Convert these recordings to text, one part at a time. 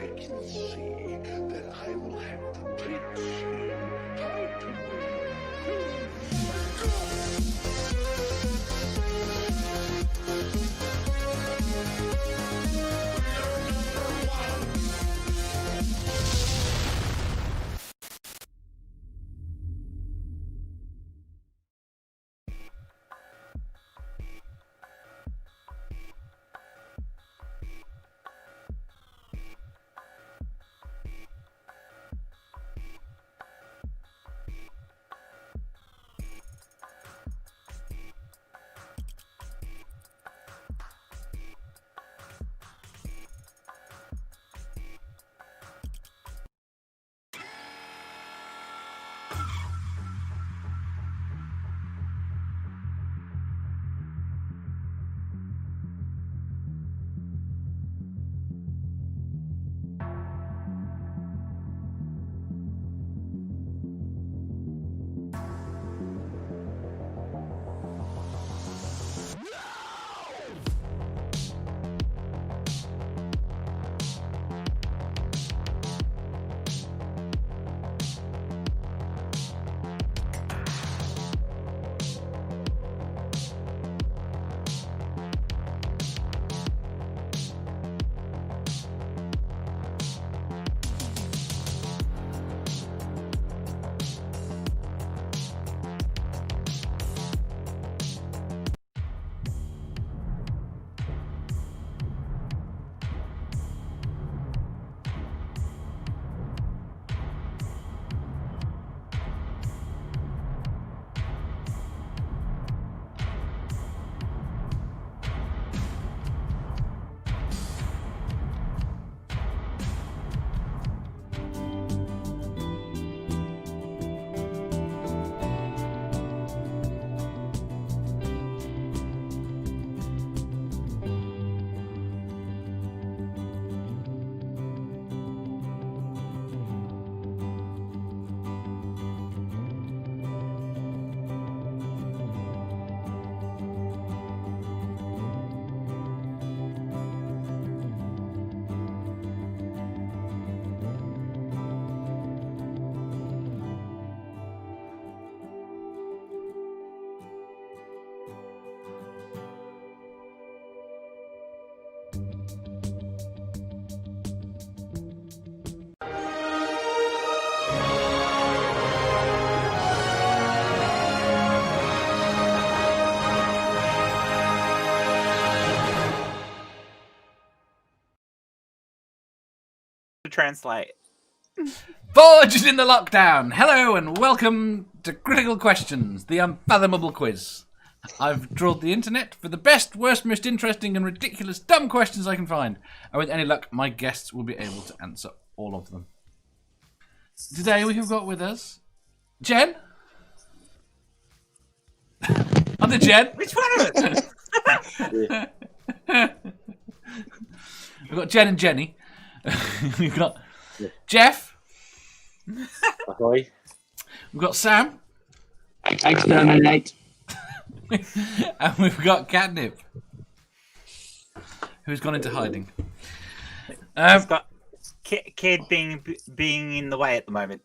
I can see that I will have to teach you how to win. Translate. Forged in the lockdown. Hello and welcome to Critical Questions, the Unfathomable quiz. I've trawled the internet for the best, worst, most interesting and ridiculous dumb questions I can find. And with any luck, my guests will be able to answer all of them. Today we have got with us Jen. Under Jen. Which one of it? We've got Jen and Jenny. We've got Jeff. Ahoy. We've got Sam. Exterminate. And we've got Katnip, who's gone into hiding. He's got kid being in the way at the moment.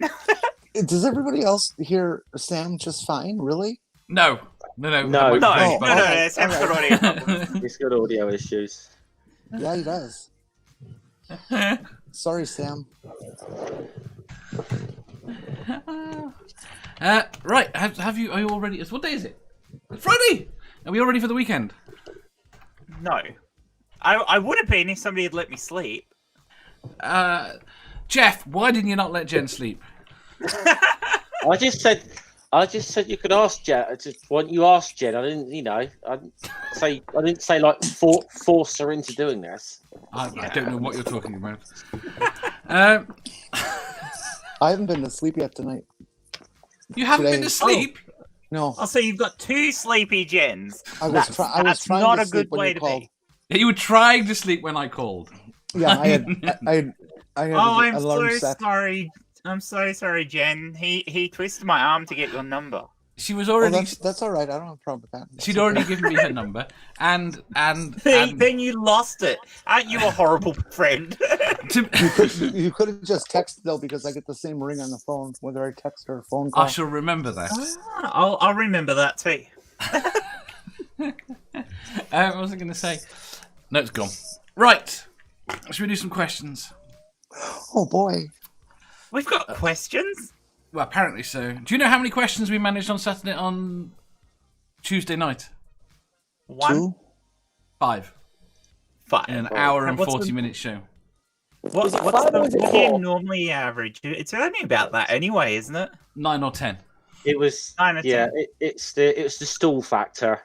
Does everybody else hear Sam just fine? Really? No. Sam's right. got audio problems. He's got audio issues. Yeah, he does. Sorry, Sam. Right. Have you? Are you all ready? What day is it? It's Friday. Are we all ready for the weekend? No. I would have been if somebody had let me sleep. Jeff, why didn't you not let Jen sleep? I just said you could ask Jen. You asked Jen. I didn't. I didn't say like force her into doing this. I don't know what you're talking about. I haven't been to sleep yet tonight. You haven't been to sleep? No. Oh, so you've got two sleepy Jens. I was trying not to a good sleep when way you to called. be. Yeah, you were trying to sleep when I called. Yeah, I had Oh, I'm alarm so set. sorry. I'm so sorry, Jen. He twisted my arm to get your number. She was Oh, already. that's all right. I don't have a problem with that. She'd already given me her number, and Then you lost it. Aren't you a horrible friend? You could have just texted though, because I get the same ring on the phone whether I text or phone call. I shall remember that. I'll remember that too. What was I going to say? No, it's gone. Right. Should we do some questions? Oh boy. We've got questions. Well, apparently so. Do you know how many questions we managed on Tuesday night? 1, 2? 5. 5. In an hour and What's 40-minute show. What do you normally average? It's only about that anyway, isn't it? 9 or 10. It was 9 or 10. it's the stool factor.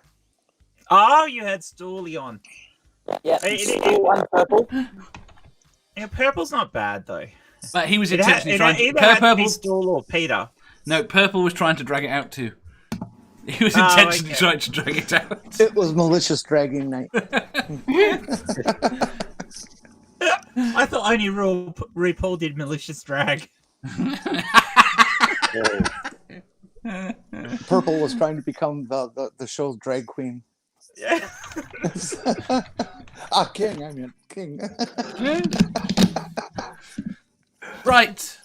Oh, you had Stoolie on. Yeah, It- and purple. Yeah, purple's not bad though. But he was It intentionally trying either had to be Purple. Stool or Peter. No, Purple was trying to drag it out too. He was Oh, intentionally okay. trying to drag it out. It was malicious dragging night. I thought only RuPaul did malicious drag. Purple was trying to become the show's drag queen. Yeah. King. I mean king. Right.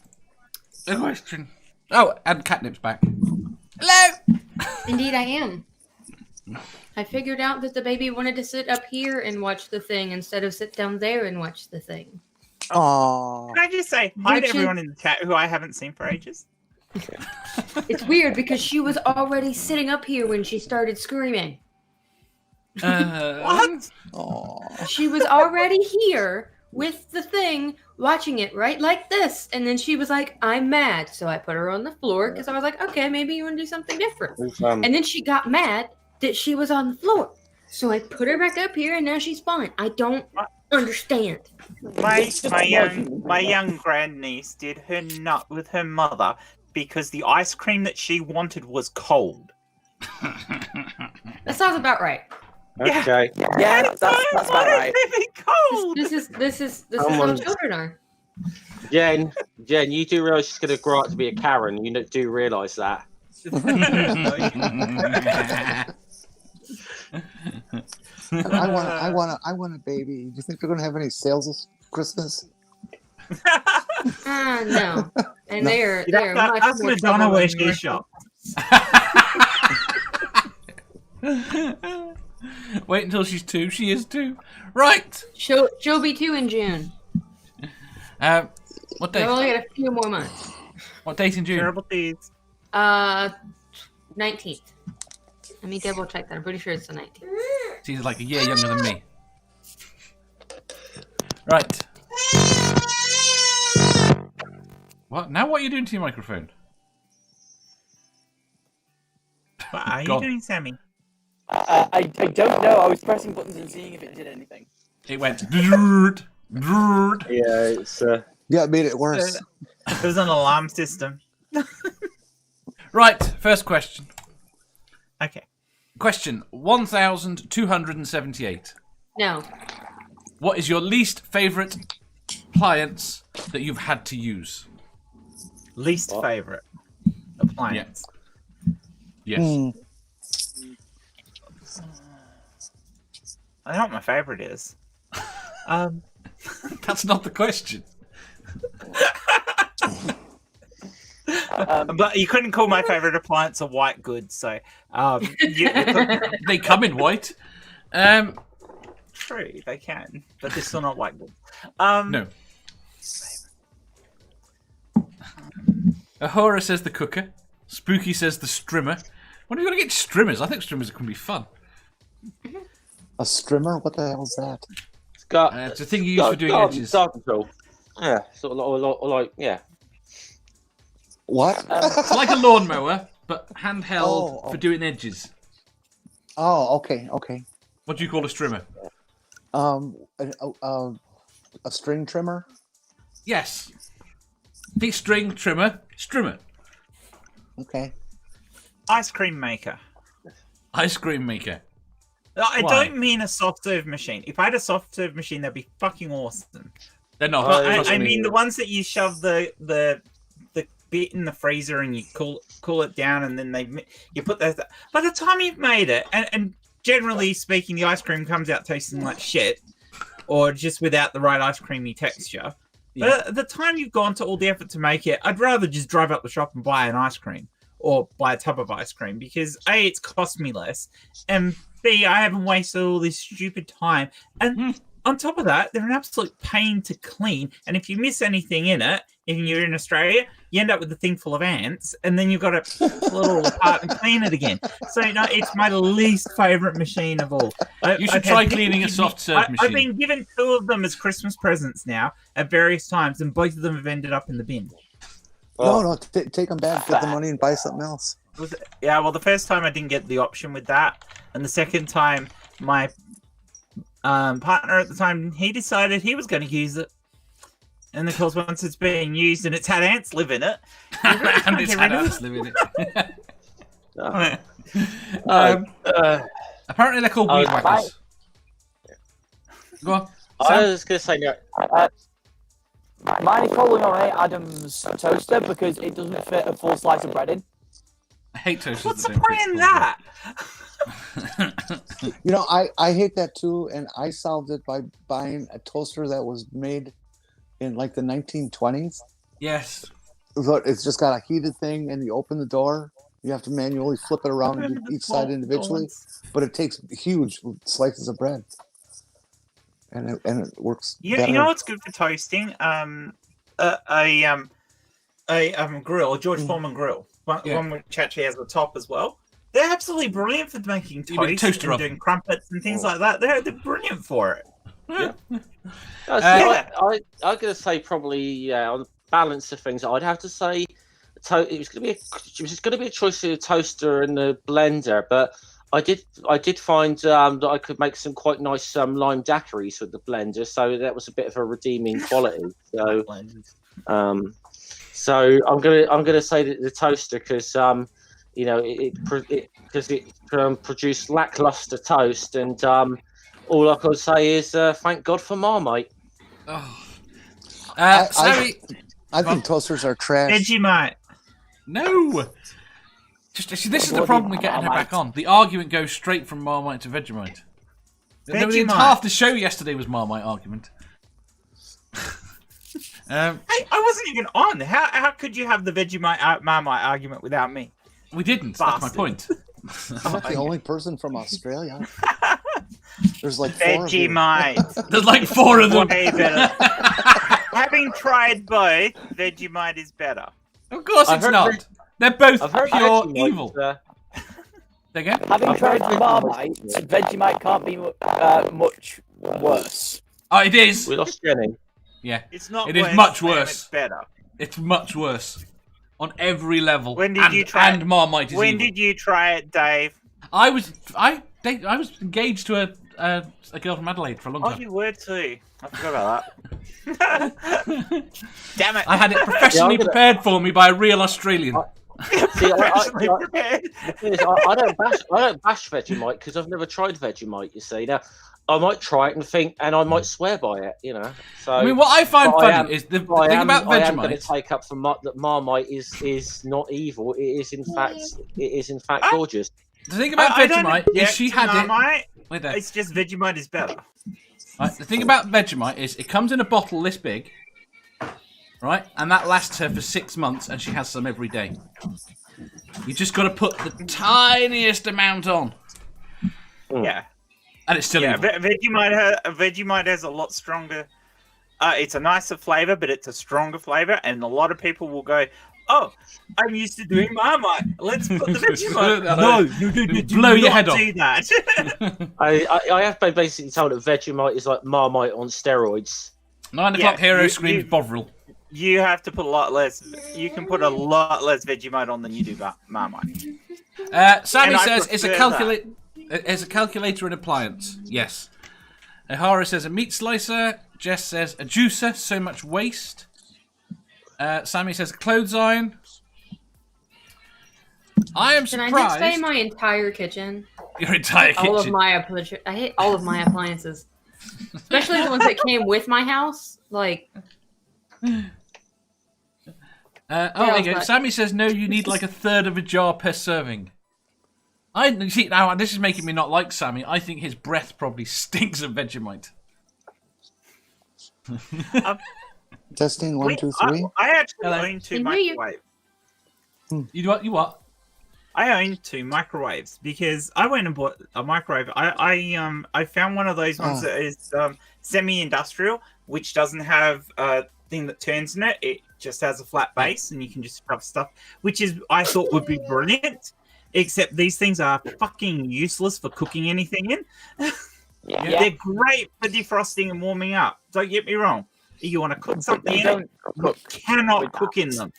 A question. Oh, and Catnip's back. Hello. Indeed, I am. I figured out that the baby wanted to sit up here and watch the thing instead of sit down there and watch the thing. Aww. Can I just say hi to Which is- everyone in the chat who I haven't seen for ages? It's weird because she was already sitting up here when she started screaming. What? Aww. She was already here with the thing, watching it right like this. And then she was like, I'm mad. So I put her on the floor because I was like, okay, maybe you want to do something different. And then she got mad that she was on the floor. So I put her back up here and now she's fine. I don't understand. My young grandniece did her nut with her mother because the ice cream that she wanted was cold. That sounds about right. Okay. Yeah, that's about right. Really cold. This is how children are. Jen, you do realise she's going to grow up to be a Karen. You do realise that. I want a baby. Do you think they're gonna have any sales this Christmas? No. And they're much That's more Madonna trouble where than she yours. shops. Wait until she's 2. She is 2. Right. She'll be 2 in June. What They've date? only got a few more months. What date in June? Terrible thieves. 19th. Let me double check that. I'm pretty sure it's the 19th. She's like a year younger than me. Right. What? Now what are you doing to your microphone? What are you God. doing, Sammy? I don't know. I was pressing buttons and seeing if it did anything. It went. Drrrt, drrrt. Yeah, it's Yeah, it made it worse. There's an alarm system. Right. First question. Okay. Question 1278. No. What is your least favourite appliance that you've had to use? Least favourite appliance. Yes. I know what my favourite is. That's not the question. But you couldn't call my favourite appliance a white good, so They come in white. true, they can, but they're still not white good. No. Ahura says the cooker. Spooky says the strimmer. When are you going to get strimmers? I think strimmers can be fun. A strimmer? What the hell is that? it's got. It's a thing you use for doing edges. Garden tool. Yeah, sort of like yeah. What? It's like a lawnmower, but handheld Oh. for doing edges. Oh, okay. What do you call a strimmer? A string trimmer? Yes. Big string trimmer. Strimmer. Okay. Ice cream maker. Ice cream maker. I Why? don't mean a soft serve machine. If I had a soft serve machine, that'd be fucking awesome. They're not. But trust I me. mean the ones that you shove the bit in the freezer and you cool it down, and then you put those. By the time you've made it, and generally speaking, the ice cream comes out tasting like shit, or just without the right ice creamy texture. But at the time you've gone to all the effort to make it, I'd rather just drive up the shop and buy an ice cream or buy a tub of ice cream because A, it's cost me less, and B, I haven't wasted all this stupid time. And on top of that, they're an absolute pain to clean. And if you miss anything in it, if you're in Australia, you end up with a thing full of ants, and then you've got to pull it all apart and clean it again. So it's my least favourite machine of all. You should try cleaning a soft serve machine. I've been given 2 of them as Christmas presents now at various times, and both of them have ended up in the bin. No, take them back, get the money, and buy something else. Yeah, well, the first time I didn't get the option with that, and the second time my partner at the time, he decided he was going to use it. And of course, once it's being used and it's had ants live in it, and it's had ants live in it. Apparently, they're called weed whackers. Go on. I was going to say no. Mine is probably my mate Adam's toaster because it doesn't fit a full slice of bread in. I hate toasters. What's the point in that? You know, I hate that too, and I solved it by buying a toaster that was made in like the 1920s. Yes. But it's just got a heated thing, and you open the door. You have to manually flip it around and do each side individually, but it takes huge slices of bread, and it works. You better. know what's good for toasting? A grill, a George Foreman grill, one which actually has the top as well. They're absolutely brilliant for making toast and doing crumpets and things like that. They're brilliant for it. Yeah. I'm going to say probably on balance of things, I'd have to say it was going to be a choice of a toaster and a blender, but I did find that I could make some quite nice lime daiquiris with the blender, so that was a bit of a redeeming quality. So, so I'm gonna say that the toaster because you know it produced lackluster toast, and all I could say is thank God for Marmite. Oh. I think toasters are trash. Vegemite. No. This is the problem with getting her back on. The argument goes straight from Marmite to Vegemite. Half the show yesterday was Marmite argument. Hey, I wasn't even on. How could you have the Vegemite Marmite argument without me? We didn't. Bastard. That's my point. I'm not the only person from Australia. There's like 4 of you. Vegemite. There's like 4 of them. Way better. Having tried both, Vegemite is better. Of course it's not. They're both pure evil. Again? Having tried Marmite, Vegemite can't be much worse. Oh, it is. We lost Jenny. Yeah. It's not. It is much worse. It's better. It's much worse on every level. When did you try? And Marmite is When evil. did you try it, Dave? I was engaged to a girl from Adelaide for a long time. Oh, you were too. I forgot about that. Damn it! I had it professionally prepared for me by a real Australian. See, I don't bash Vegemite because I've never tried Vegemite. You see, now I might try it and I might swear by it. You know. So I mean, what I find funny is the thing about Vegemite. I am going to take up from that Marmite is not evil. It is in fact gorgeous. The thing about Vegemite is she had Marmite. it. It's just Vegemite is better. Right, the thing about Vegemite is it comes in a bottle this big, right? And that lasts her for 6 months, and she has some every day. You just got to put the tiniest amount on. Yeah. And it's still evil. Vegemite has a lot stronger. It's a nicer flavor, but it's a stronger flavor, and a lot of people will go, "Oh, I'm used to doing Marmite. Let's put the Vegemite." No, blow your head off. Do that. I have been basically told that Vegemite is like Marmite on steroids. 9 o'clock hero screams Bovril. You have to put a lot less. You can put a lot less Vegemite on than you do Marmite. Sammy says it's a calculator and appliance. Yes. O'Hara says a meat slicer. Jess says a juicer. So much waste. Sammy says a clothes iron. I am surprised. Can I just say my entire kitchen? Your entire kitchen. I hate all of my appliances, especially the ones that came with my house. Like. There you go. Sammy says no. You need like a third of a jar per serving. I see now. This is making me not like Sammy. I think his breath probably stinks of Vegemite. Testing 1, 2, 3. I actually Hello. own 2 Can hear you. microwaves. You what? You what? I own 2 microwaves because I went and bought a microwave. I found one of those ones that is semi-industrial, which doesn't have a thing that turns in it. It just has a flat base, and you can just stuff stuff, which is I thought would be brilliant. Except these things are fucking useless for cooking anything in. They're great for defrosting and warming up. Don't get me wrong. You want to cook something in it, you cannot cook in them.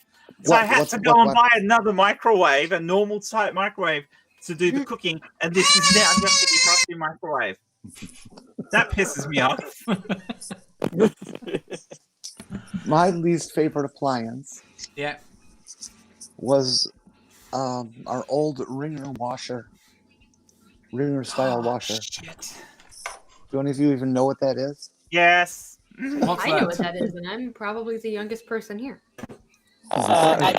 So I had to go and buy another microwave, a normal type microwave, to do the cooking, and this is now just a defrosting microwave. That pisses me off. My least favorite appliance was our old Ringer washer. Ringer style washer. Shit. Do any of you even know what that is? Yes. What's I know that? what that is, and I'm probably the youngest person here. That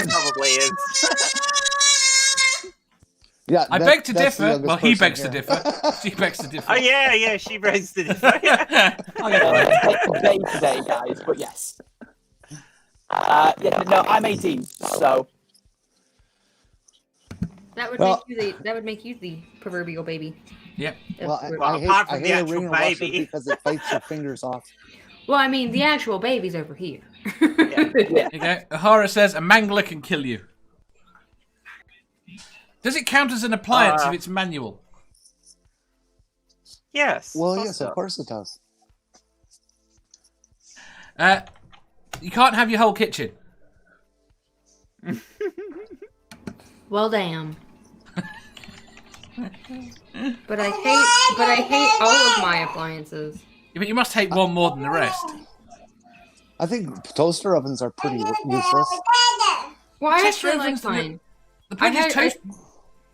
probably is. Yeah, I beg to that's the differ. youngest Well, he person begs to here. differ. She begs to differ. Oh yeah, she begs to differ. Day to day, guys, but yes. No, I'm 18, so That would make you the proverbial baby. Yep. Well, Well, I apart hate from the a actual Ringer washer baby. because it bites your fingers off. Well, I mean, the actual baby's over here. There you go. Ahara says a mangler can kill you. Does it count as an appliance if it's manual? Yes. Well, yes, of course it does. You can't have your whole kitchen. Well, damn. But I hate all of my appliances. Yeah, but you must hate one more than the rest. I think toaster ovens are pretty useless. Well, I Toaster actually like ovens, mine. The point is toast.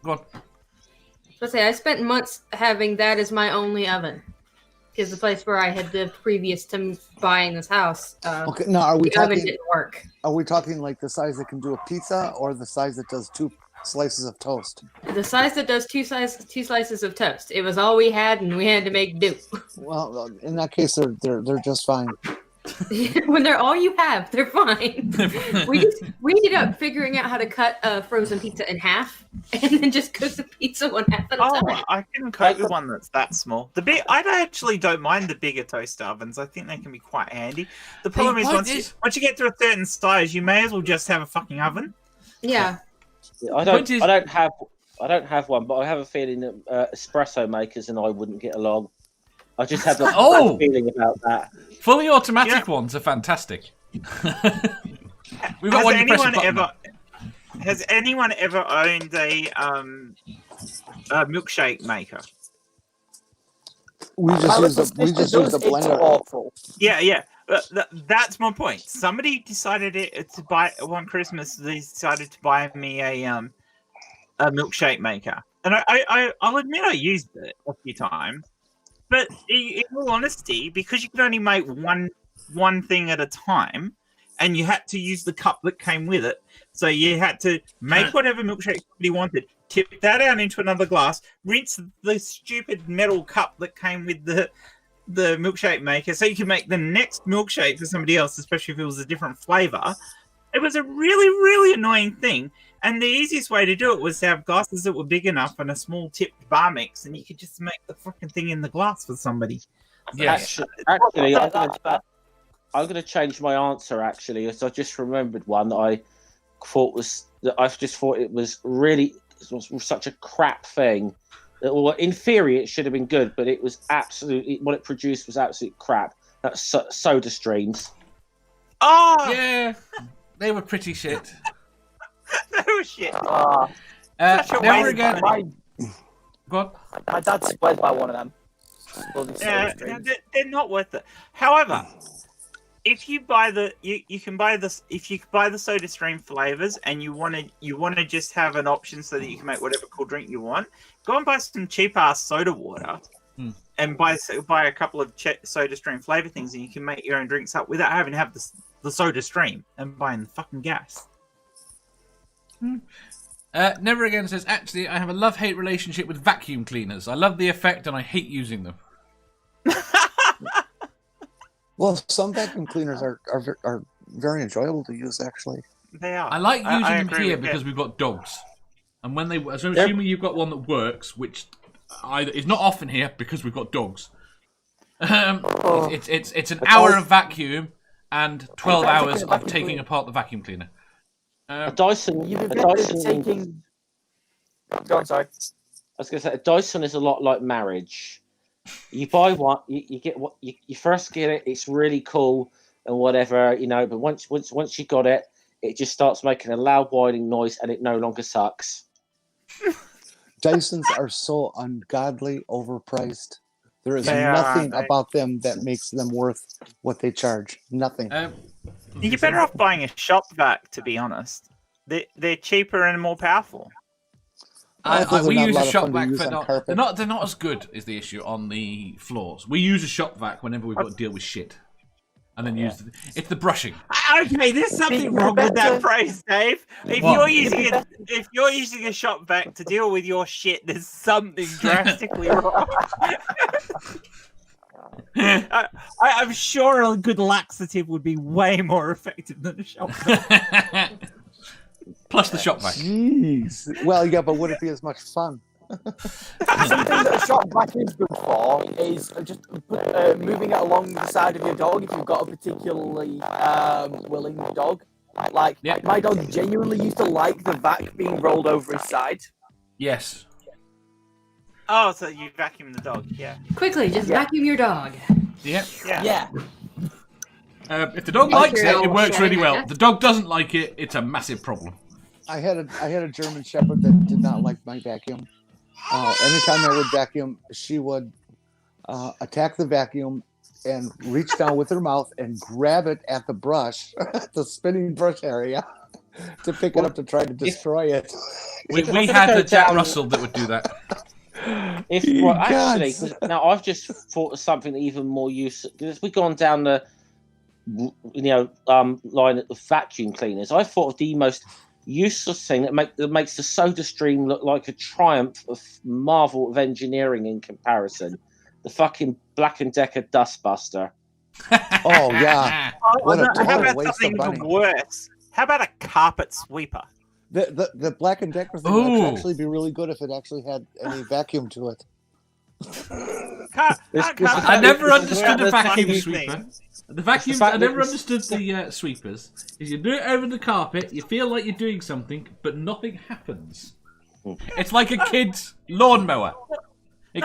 Go on. Let's say I spent months having that as my only oven. Because the place where I had lived previous to buying this house, Okay, now are we the oven talking? didn't work. Are we talking like the size that can do a pizza, or the size that does 2 slices of toast? The size that does two slices of toast. It was all we had, and we had to make do. Well, in that case, they're just fine. When they're all you have, they're fine. we ended up figuring out how to cut a frozen pizza in half, and then just cook the pizza one half at a time. I can cope with one that's that small. I actually don't mind the bigger toaster ovens. I think they can be quite handy. The problem is once you get to a certain size, you may as well just have a fucking oven. Yeah. I don't have one, but I have a feeling that espresso makers and I wouldn't get along. I just have a bad feeling about that. Fully automatic ones are fantastic. We've got one you press a button. Has anyone ever owned a milkshake maker? We just use the blender. Awful. Yeah. That's my point. Somebody decided to buy one Christmas. They decided to buy me a milkshake maker, and I'll admit I used it a few times. But in all honesty, because you could only make one thing at a time, and you had to use the cup that came with it, so you had to make whatever milkshake you wanted, tip that out into another glass, rinse the stupid metal cup that came with the milkshake maker, so you could make the next milkshake for somebody else, especially if it was a different flavor. It was a really, really annoying thing. And the easiest way to do it was to have glasses that were big enough and a small tipped bar mix, and you could just make the fucking thing in the glass for somebody. Yes. Actually, I'm going to change my answer. Actually, as I just remembered one that I just thought it was such a crap thing. Well, in theory, it should have been good, but it was absolutely what it produced was absolute crap. That's Soda Streams. Oh Yeah, they were pretty shit. That was shit. Never again. Go on. My dad swears by one of them. Yeah, they're not worth it. However, if you buy you can buy this if you buy the Soda Stream flavors and you want to just have an option so that you can make whatever cool drink you want, go and buy some cheap ass soda water and buy a couple of Soda Stream flavor things, and you can make your own drinks up without having to have the Soda Stream and buying the fucking gas. Never Again says, actually, I have a love-hate relationship with vacuum cleaners. I love the effect and I hate using them. Well, some vacuum cleaners are very enjoyable to use, actually. They are. I like using them agree here with because you. we've got dogs. And when they... So assuming you've got one that works, which either is not often here because we've got dogs. It's an hour of vacuum and 12 hours of taking apart the vacuum cleaner. A Dyson. You've A invented Dyson. taking. Go on, sorry. I was going to say a Dyson is a lot like marriage. You buy one, you get what you first get it. It's really cool and whatever, you know. But once you got it, it just starts making a loud whining noise, and it no longer sucks. Dysons are so ungodly overpriced. There is nothing about them that makes them worth what they charge. Nothing. You're better off buying a shop vac, to be honest. They're cheaper and more powerful. We use a shop vac, but they're not as good, is the issue on the floors. We use a shop vac whenever we've got to deal with shit. And then it's the brushing. Okay, there's something wrong with that phrase, Dave. If you're using a shop vac to deal with your shit, there's something drastically wrong. I'm sure a good laxative would be way more effective than a shop vac. Plus the shop vac. Jeez. Well, yeah, but would it be as much fun? Something that a shop vac is good for is just moving it along the side of your dog if you've got a particularly willing dog. Like, my dog genuinely used to like the vac being rolled over his side. Yes. Oh, so you vacuum the dog, yeah. Quickly, just vacuum your dog. Yeah. If the dog likes it works really well. If the dog doesn't like it, it's a massive problem. I had a German Shepherd that did not like my vacuum. Anytime I would vacuum, she would attack the vacuum and reach down with her mouth and grab it at the brush, the spinning brush area, to pick it up to try to destroy it. We had a Jack Russell that would do that. Now I've just thought of something even more useful. Because we've gone down the line of vacuum cleaners. I thought of the most useless thing that makes the Soda Stream look like a triumph of marvel of engineering in comparison. The fucking Black & Decker Dustbuster. Oh yeah. How about something even worse? How about a carpet sweeper? The Black & Decker thing would actually be really good if it actually had any vacuum to it. I never understood a vacuum sweeper. The vacuums, I never understood the sweepers. Is you do it over the carpet, you feel like you're doing something, but nothing happens. It's like a kid's lawnmower. They'd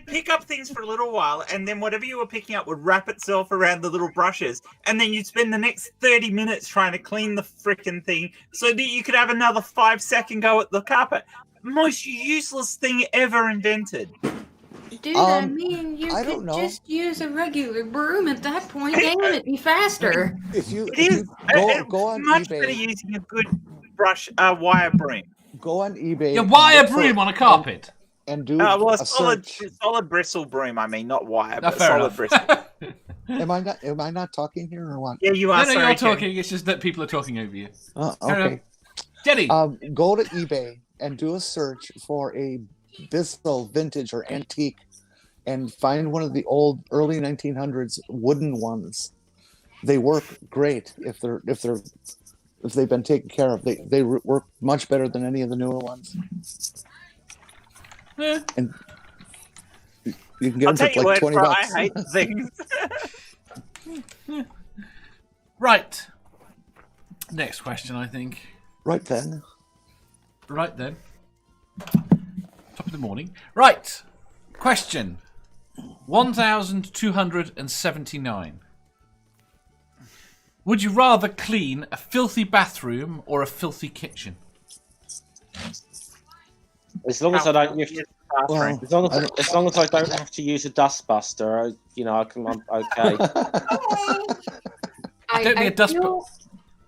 pick up things for a little while, and then whatever you were picking up would wrap itself around the little brushes, and then you'd spend the next 30 minutes trying to clean the frickin' thing so that you could have another 5-second go at the carpet. Most useless thing ever invented. Dude, I mean, you could just use a regular broom at that point. Damn it, be faster. If you go on much eBay, better using a good brush, wire broom. Go on eBay. Yeah, wire broom on a carpet. And do a search. solid bristle broom. I mean, not wire, but fair solid enough. bristle. Am I not talking here or what? Yeah, you are. No, you're talking. It's just that people are talking over you. Okay. Jenny. Go to eBay and do a search for a Bissell vintage or antique, and find one of the old early 1900s wooden ones. They work great if they've been taken care of. They work much better than any of the newer ones. And you can get them for like $20. I hate things. Right. Next question, I think. Right then. Top of the morning. Right. Question 1279. Would you rather clean a filthy bathroom or a filthy kitchen? As long as I don't use as long as I don't have to use a dustbuster, I'm okay.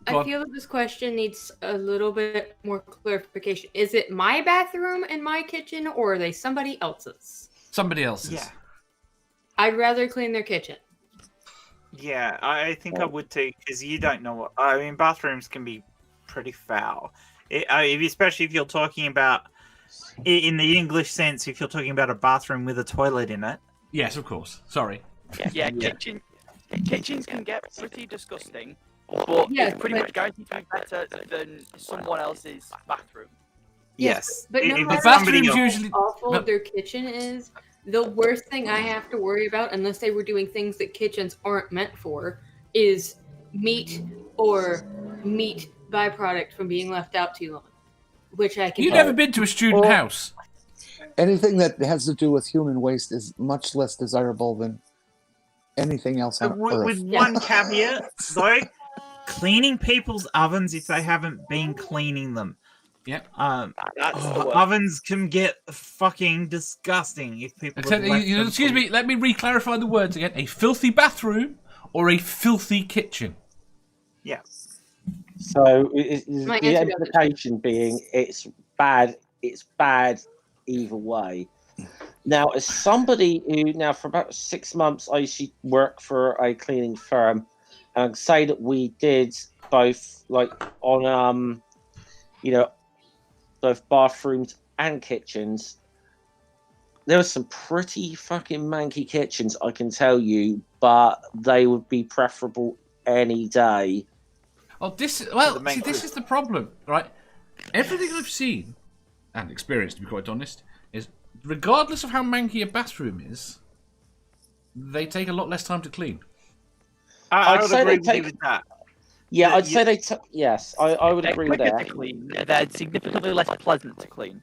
I feel that this question needs a little bit more clarification. Is it my bathroom and my kitchen, or are they somebody else's? Somebody else's. Yeah. I'd rather clean their kitchen. Yeah, I think I would too, because you don't know what... I mean, bathrooms can be pretty foul. Especially if you're talking about, in the English sense, if you're talking about a bathroom with a toilet in it. Yes, of course. Sorry. Yeah, kitchens can get pretty disgusting, but it's pretty much guaranteed to be better than someone else's bathroom. Yes. But no If matter it's somebody bathrooms else- usually. how awful their kitchen is, the worst thing I have to worry about, unless they were doing things that kitchens aren't meant for, is meat or meat byproduct from being left out too long. Which I can. You've never been to a student house. Anything that has to do with human waste is much less desirable than anything else on with Earth. one caveat, though, cleaning people's ovens if they haven't been cleaning them. Yep. Ovens can get fucking disgusting if people. Excuse me, let me re-clarify the words again. A filthy bathroom or a filthy kitchen? Yeah. So My the answer to that implication being it's bad either way. Now, as somebody who for about 6 months I used to work for a cleaning firm, and I'd say that we did both on both bathrooms and kitchens. There were some pretty fucking manky kitchens, I can tell you, but they would be preferable any day. Oh, this is the problem, right? Everything I've seen and experienced, to be quite honest, is regardless of how manky a bathroom is, they take a lot less time to clean. I I'd would say agree they with you with that. Yeah, I'd say yes, I would They're agree with quicker that. to clean. They're significantly less pleasant to clean.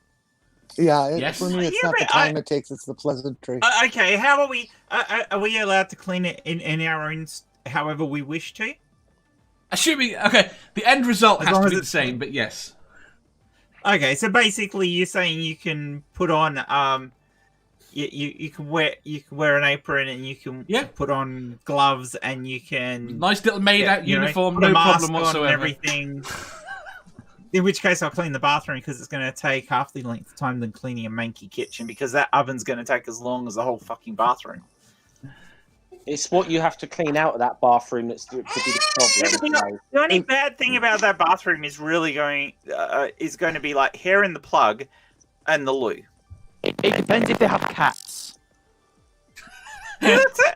Yeah, Yes. for me, it's Yeah, not the but time it takes; it's the pleasantry. Okay, how are we? Are we allowed to clean it in our own, however we wish to? Assuming, the end result As has long to as be the it's- same, but yes. Okay, so basically, you're saying you can put on you can wear an apron and you can put on gloves and you can Nice little made-out uniform, put a no mask problem on whatsoever. and everything. In which case, I'll clean the bathroom because it's going to take half the length of time than cleaning a manky kitchen because that oven's going to take as long as the whole fucking bathroom. It's what you have to clean out of that bathroom that's could be the problem. The only bad thing about that bathroom is really going to be like hair in the plug and the loo. It depends if they have cats. That's it.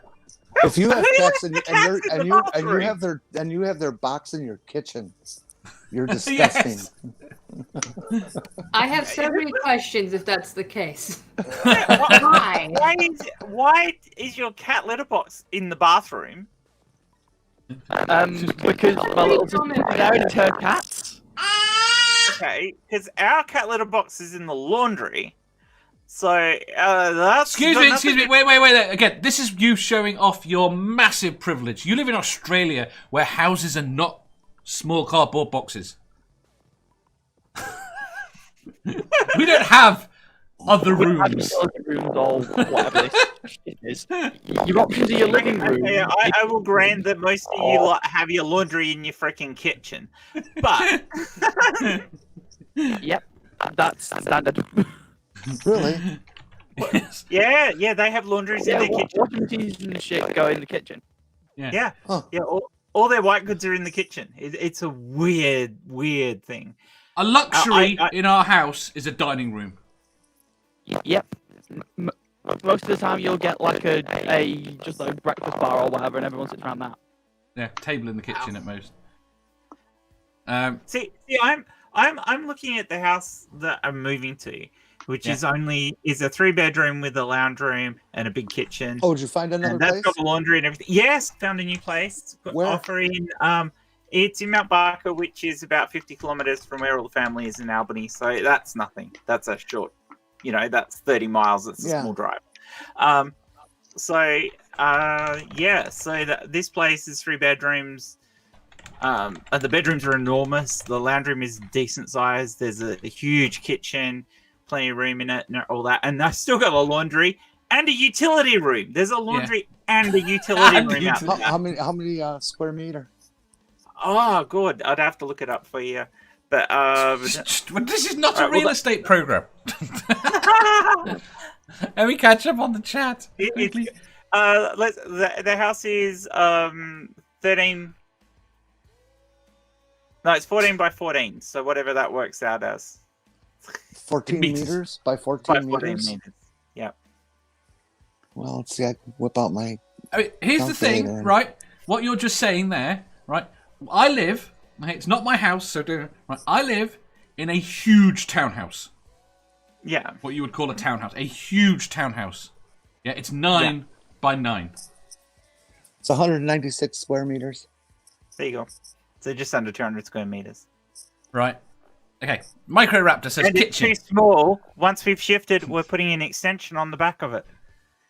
If you have Who cats lets and the cats in the bathroom? you have their box in your kitchen, you're disgusting. I have so many questions if that's the case. Why? Why is your cat litter box in the bathroom? Because my little sister married her cats. Okay, because our cat litter box is in the laundry. So that's Excuse me. Wait. Again, this is you showing off your massive privilege. You live in Australia, where houses are not small cardboard boxes. We don't have other rooms. Or whatever it is. Your options are your living room. Okay, I will grant that most of you have your laundry in your freaking kitchen, but Yep, that's standard. Really? yeah, they have laundries in their kitchen. Washing machines and shit go in the kitchen. Yeah, Huh. yeah. All their white goods are in the kitchen. It's a weird thing. A luxury in our house is a dining room. Yep. Most of the time you'll get like a just like breakfast bar or whatever, and everyone sits around that. Yeah, table in the kitchen at most. See, I'm looking at the house that I'm moving to, which is a 3-bedroom with a lounge room and a big kitchen. Oh, did you find another And that's place? got the laundry and everything. Yes, found a new place. Where? Offering it's in Mount Barker, which is about 50 kilometers from where all the family is in Albany. So that's nothing. That's a short, that's 30 miles. It's a small drive. This place is 3 bedrooms. And the bedrooms are enormous. The lounge room is decent size. There's a huge kitchen, plenty of room in it, and all that. And I still got a laundry and a utility room. There's a laundry and a utility room. Out there. How many square meter? Oh, good. I'd have to look it up for you. But this is not a real estate program. And we catch up on the chat. the house is 13. No, it's 14 by 14. So whatever that works out as. 14 meters by 14 meters. Yeah. Well, let's see. I can whip out my I mean, here's the thing, right? What you're just saying there, right? I live. Okay, it's not my house, so don't. Right, I live in a huge townhouse. Yeah. What you would call a townhouse. A huge townhouse. Yeah, it's 9 by 9. It's 196 square meters. There you go. So just under 200 square meters. Right. Okay. Microraptor says And kitchen. it's too small. Once we've shifted, we're putting an extension on the back of it.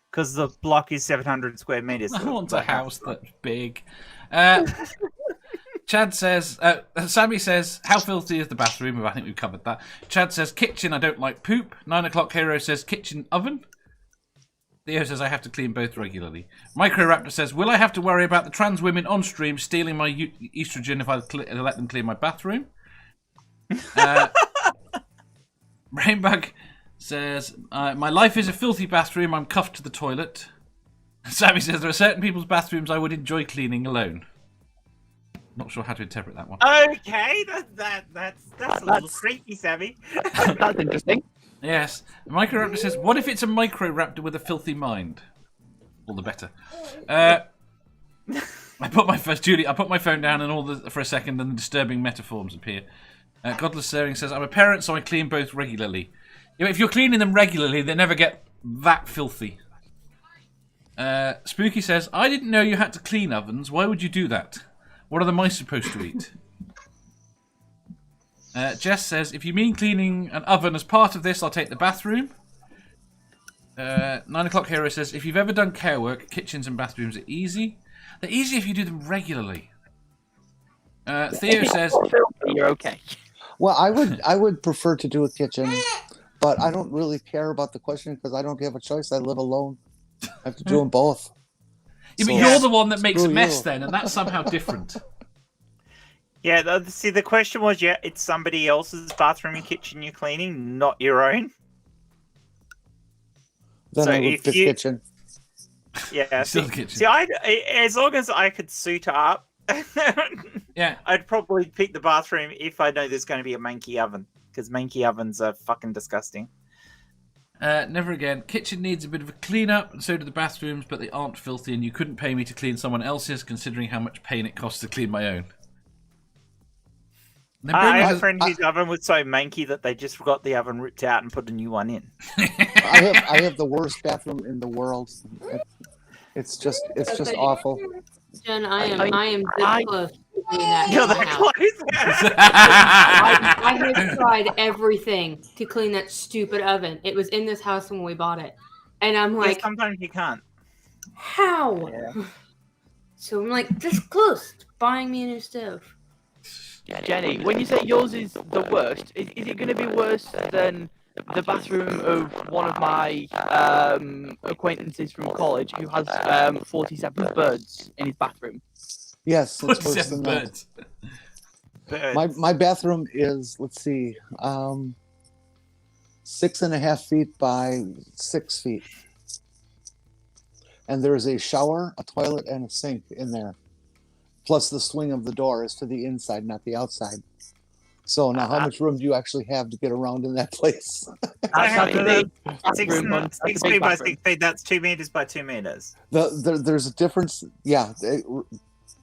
Because the block is 700 square meters. I want a house that's big. Chad says, Sammy says, how filthy is the bathroom? I think we've covered that. Chad says, kitchen, I don't like poop. 9 o'clock Hero says, kitchen oven. Theo says, I have to clean both regularly. Microraptor says, will I have to worry about the trans women on stream stealing my estrogen if I let them clean my bathroom? Rainbug says, my life is a filthy bathroom. I'm cuffed to the toilet. Sammy says, there are certain people's bathrooms I would enjoy cleaning alone. Not sure how to interpret that one. Okay, that's a little creepy, Sammy. That's interesting. Yes. Microraptor says, what if it's a Microraptor with a filthy mind? All the better. I put my phone down and for a second and the disturbing metaphors appear. Godless Scummer says, I'm a parent, so I clean both regularly. If you're cleaning them regularly, they never get that filthy. Spooky says, I didn't know you had to clean ovens. Why would you do that? What are the mice supposed to eat? Jess says, if you mean cleaning an oven as part of this, I'll take the bathroom. 9 o'clock Hero says, if you've ever done care work, kitchens and bathrooms are easy. They're easy if you do them regularly. Theo says, you're okay. Well, I would prefer to do a kitchen, but I don't really care about the question because I don't have a choice. I live alone. I have to do them both. Yeah, but you're the one that makes a mess then, and that's somehow different. Yeah, see, the question was, it's somebody else's bathroom and kitchen you're cleaning, not your own. Then So I would if pick you- kitchen. Yeah, Still see, kitchen. see, as long as I could suit up, Yeah. I'd probably pick the bathroom if I know there's going to be a manky oven, because manky ovens are fucking disgusting. Never again. Kitchen needs a bit of a clean up, and so do the bathrooms, but they aren't filthy, and you couldn't pay me to clean someone else's, considering how much pain it costs to clean my own. I have a friend whose oven was so manky that they just got the oven ripped out and put a new one in. I have the worst bathroom in the world. It's just awful. Jen, I am this close to doing that. You're in my that house. close. I have tried everything to clean that stupid oven. It was in this house when we bought it. And I'm Yeah, like, sometimes you can't. how? Yeah. So I'm like, this close to buying me a new stove. Jenny, when you say yours is the worst, is it going to be worse than the bathroom of one of my acquaintances from college who has 47 birds in his bathroom? Yes, it's worse than that. My bathroom is, let's see, 6.5 feet by 6 feet. And there is a shower, a toilet, and a sink in there. Plus the swing of the door is to the inside, not the outside. So now how much room do you actually have to get around in that place? I have That's a big six bathroom. feet by 6 feet. That's 2 meters by 2 meters. There's a difference. Yeah,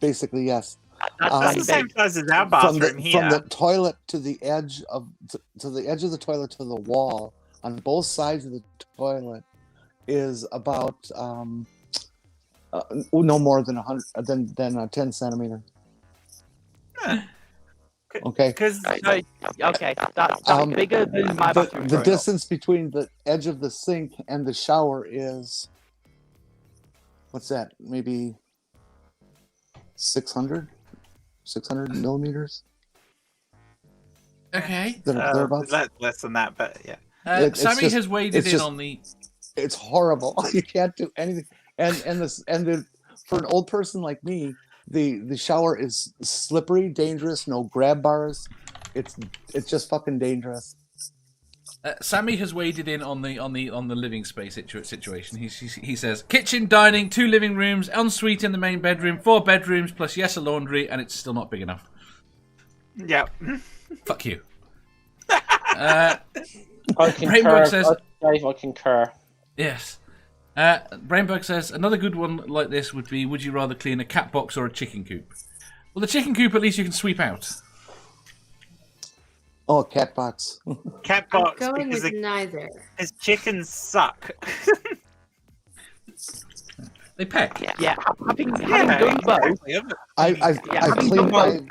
basically, yes. That's the same size as our bathroom here. From the toilet to the edge of the edge of the toilet to the wall on both sides of the toilet is about no more than 100 than a 10 centimeter. Okay. Okay, that's bigger than my bathroom. The distance between the edge of the sink and the shower is, what's that? Maybe 600 millimeters. Okay. Thereabouts. That's less than that, but yeah. Sammy has waded in on the. It's horrible. You can't do anything. And for an old person like me, the shower is slippery, dangerous. No grab bars. It's just fucking dangerous. Sammy has waded in on the living space situation. He says kitchen, dining, 2 living rooms, ensuite in the main bedroom, 4 bedrooms plus a laundry, and it's still not big enough. Yeah. Fuck you. I concur. Rainbow says, Dave, I concur. yes. Brainbug says another good one like this would be: would you rather clean a cat box or a chicken coop? Well, the chicken coop at least you can sweep out. Oh, cat box. Cat I'm box going because with neither. chickens suck. They peck. Yeah, having done both, I've having cleaned done my. both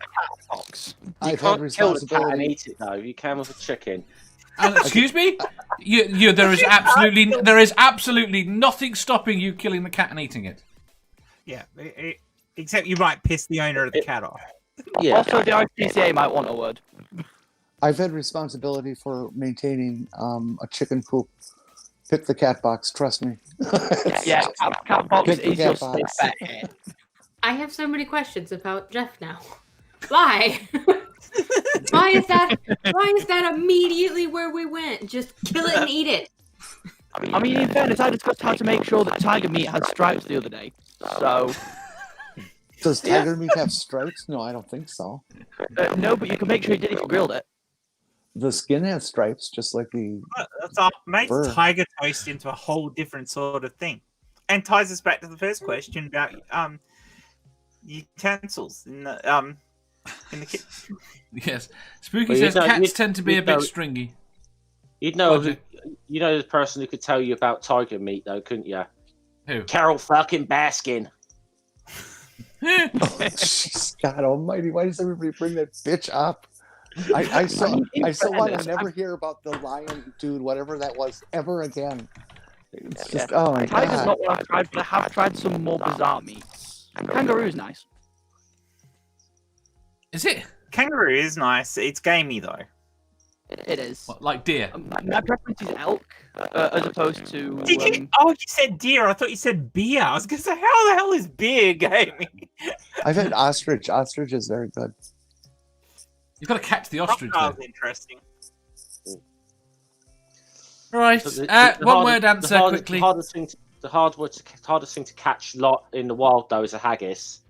box. I've You had can't kill the cat and responsibility. eat it though. You can with a chicken. Excuse me? There is absolutely nothing stopping you killing the cat and eating it. Yeah, except you might piss the owner of the cat off. Yeah. Also, the RSPCA might want a word. I've had responsibility for maintaining a chicken coop. Pick the cat box. Trust me. Yeah, cat box Pick the is your cat box. safe bet here. I have so many questions about Jeff now. Why? Why is that immediately where we went? Just kill it and eat it. I mean, in fairness, I discussed how to make sure that tiger meat has stripes the other day. So, Does tiger meat have stripes? No, I don't think so. no, but you can make sure you did if you grilled it. The skin has stripes, just like the. That makes Fur. tiger toast into a whole different sort of thing, and ties us back to the first question about utensils in the kitchen. Yes. Spooky Well, says cats you tend to be a know- bit stringy. You'd know Roger. you know the person who could tell you about tiger meat though, couldn't you? Who? Carol fucking Baskin. Jeez, God Almighty! Why does everybody bring that bitch up? I so want to never hear about the lion dude, whatever that was, ever again. It's just oh my Tiger's God. not what I've tried, but I have tried some more bizarre meats. Kangaroo's nice. Is it? Kangaroo is nice. It's gamey though. It is. What, like deer? My preference is elk, as opposed to. Did you? Oh, you said deer. I thought you said beer. I was gonna say, how the hell is beer gamey? I've had ostrich. Ostrich is very good. You've got to catch the ostrich. Crocodile's Though. interesting. Right. The One word answer quickly. The hardest thing to catch lot in the wild though is a haggis.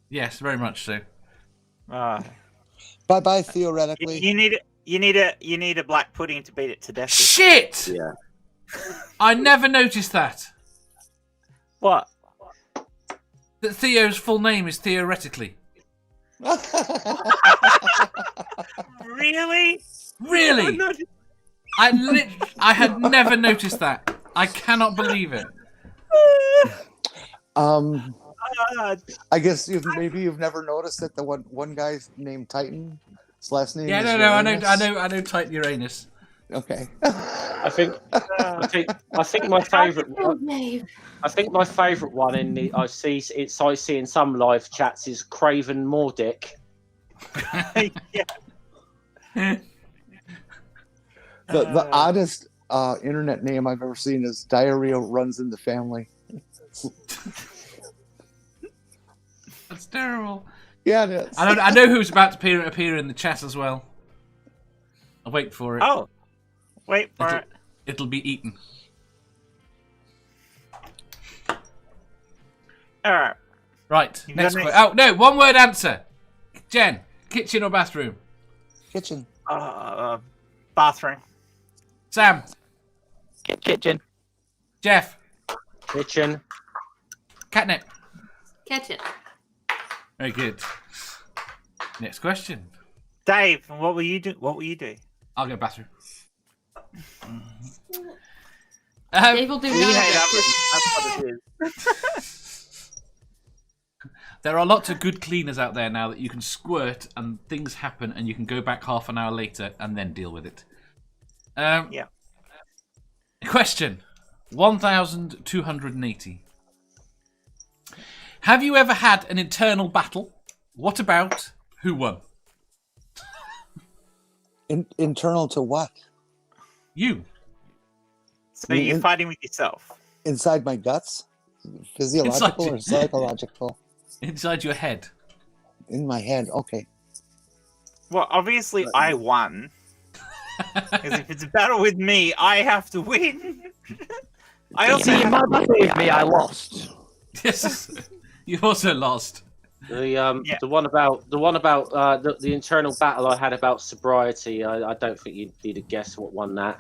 Yes, very much so. Ah. Bye bye. Theoretically, You need a black pudding to beat it to death. Shit! Yeah. I never noticed that. What? That Theo's full name is Theoretically. Really? Really? No, I had never noticed that. I cannot believe it. I guess maybe you've never noticed that the one guy's named Titan. His last name. Yeah, is no, I Uranus. know Titan Uranus. Okay. I think my favourite. I think my favourite one in the I see in some live chats is Craven Mordick. yeah. The oddest internet name I've ever seen is Diarrhea Runs in the Family. That's terrible. Yeah, it is. I know who's about to appear in the chat as well. I'll wait for it. Oh, wait for it. It'll be eaten. All right. Right. You Next got question. Oh no, one word answer. Jen, kitchen or bathroom? Kitchen. Bathroom. Sam, Kitchen. Jeff, Kitchen. Catnip. Catch it. Very good. Next question. Dave, what will you do? What will you do? I'll go bathroom. Dave will do We hate neither. ovens. That's what it is. There are lots of good cleaners out there now that you can squirt and things happen and you can go back half an hour later and then deal with it. Yeah. Question 1280. Have you ever had an internal battle? What about? Who won? Internal to what? You. So you're fighting with yourself. Inside my guts? Physiological or psychological? Inside your head. In my head. Okay. Well, obviously I won. Because if it's a battle with me, I have to win. I also See, in my battle with me, I lost. Yes. You also lost. The one about the internal battle I had about sobriety. I don't think you'd have guessed what won that.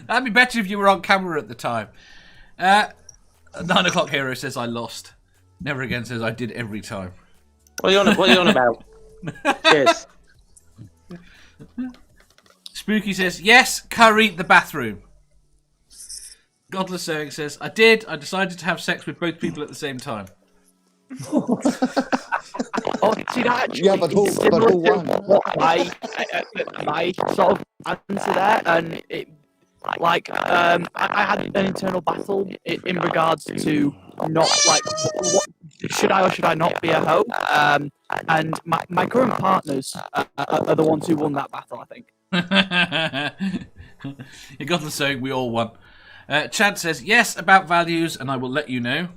That'd be better if you were on camera at the time. 9 o'clock hero says I lost. Never again says I did every time. What are you on about? Cheers. Spooky says yes. Curry the bathroom. Godless Scummer says I did. I decided to have sex with both people at the same time. Oh, see, that actually Yeah, but who won? My sort of answer there, and it, like, I had an internal battle in regards to not like what should I or should I not be a hoe, and my current partners are the ones who won that battle, I think. You got the saying we all won. Chad says yes about values, and I will let you know.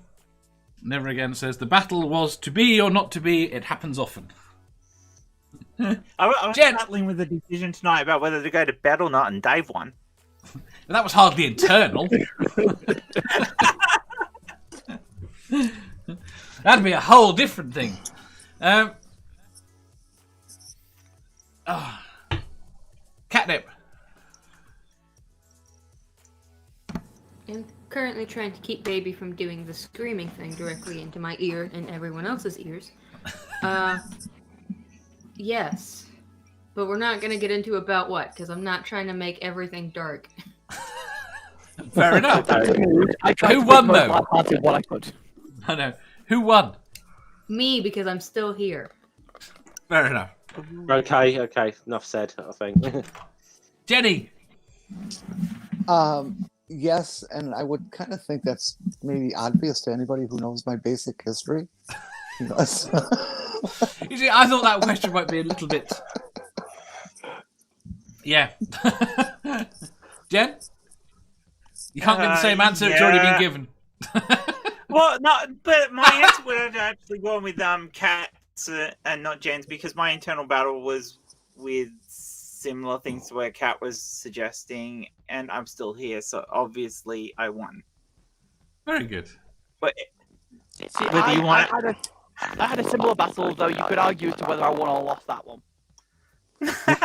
Never again says the battle was to be or not to be. It happens often. I was battling with the decision tonight about whether to go to bed or not, and Dave won. That was hardly internal. That'd be a whole different thing. Catnip. I'm currently trying to keep baby from doing the screaming thing directly into my ear and everyone else's ears. Yes. But we're not going to get into about what, because I'm not trying to make everything dark. Fair enough. Who won, though? What I could. I know. Who won? Me, because I'm still here. Fair enough. Okay. Enough said, I think. Jenny. Yes, and I would kind of think that's maybe obvious to anybody who knows my basic history. You see, I thought that question might be a little bit... Yeah. Jen? You can't give the same answer, it's already been given. Well, no, but my answer would have actually gone with Kat's and not Jen's, because my internal battle was with similar things to where Kat was suggesting, and I'm still here, so obviously I won. Very good. But See, whether you want I had a similar battle, though you could argue as to whether I won or lost that one.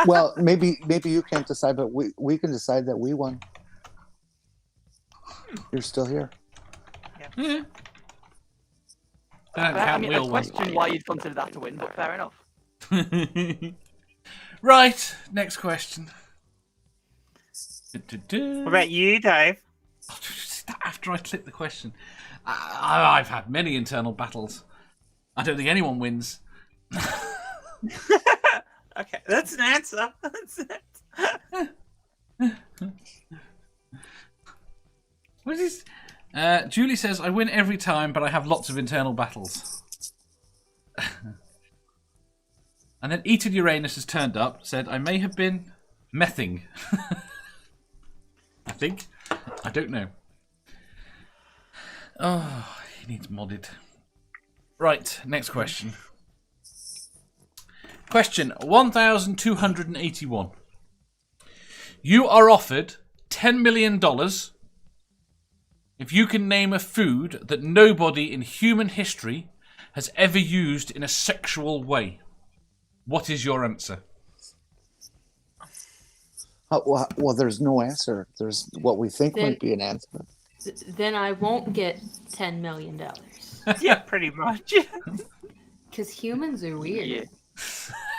Well, maybe you can't decide, but we can decide that we won. You're still here. Yeah. I mean, I question why you'd consider that to win, but fair enough. Right, next question. What about you, Dave? After I click the question, I've had many internal battles. I don't think anyone wins. Okay, that's an answer. What is? Julie says, I win every time, but I have lots of internal battles. And then Eaten Uranus has turned up, said, I may have been mething. I think. I don't know. Oh, he needs modded. Right, next question. Question 1281. You are offered $10 million if you can name a food that nobody in human history has ever used in a sexual way. What is your answer? Well, there's no answer. There's what we think might be an answer. Then I won't get $10 million. Yeah, pretty much. Because humans are weird.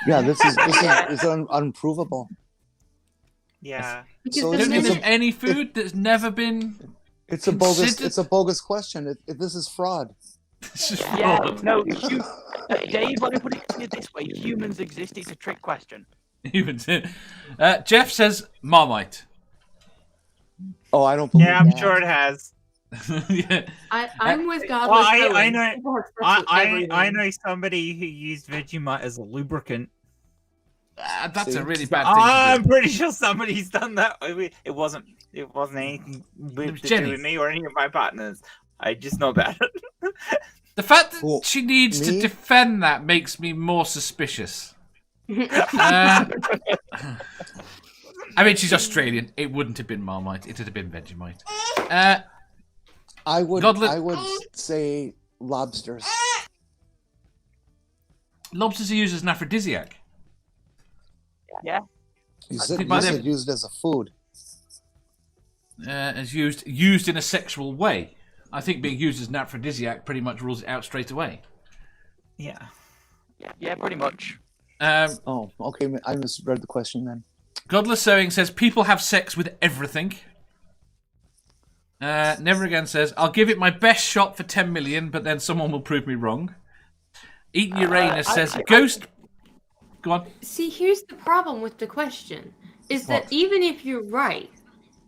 Yeah, this is unprovable. Yeah. So Don't you think any food that's never been? It's a bogus question. This is fraud. Yeah, no, Dave, let me put it this way. Humans exist, it's a trick question. Humans. Jeff says Marmite. Oh, I don't believe I'm that. sure it has. Yeah. I'm with Godless. Well, I know somebody who used Vegemite as a lubricant. That's a really bad thing. I'm pretty sure somebody's done that. It wasn't anything to do with me or any of my partners. I just know about it. The fact that she needs to defend that makes me more suspicious. I mean, she's Australian. It wouldn't have been Marmite. It would have been Vegemite. I would say lobsters. Lobsters are used as an aphrodisiac. Yeah. You said by them- used as a food. as used in a sexual way. I think being used as an aphrodisiac pretty much rules it out straight away. Yeah. Yeah, pretty much. Oh, okay. I misread the question then. Godless Sewing says people have sex with everything. Never Again says I'll give it my best shot for 10 million, but then someone will prove me wrong. Eaten Uranus says ghost. Go on. See, here's the problem with the question: is that What? even if you're right,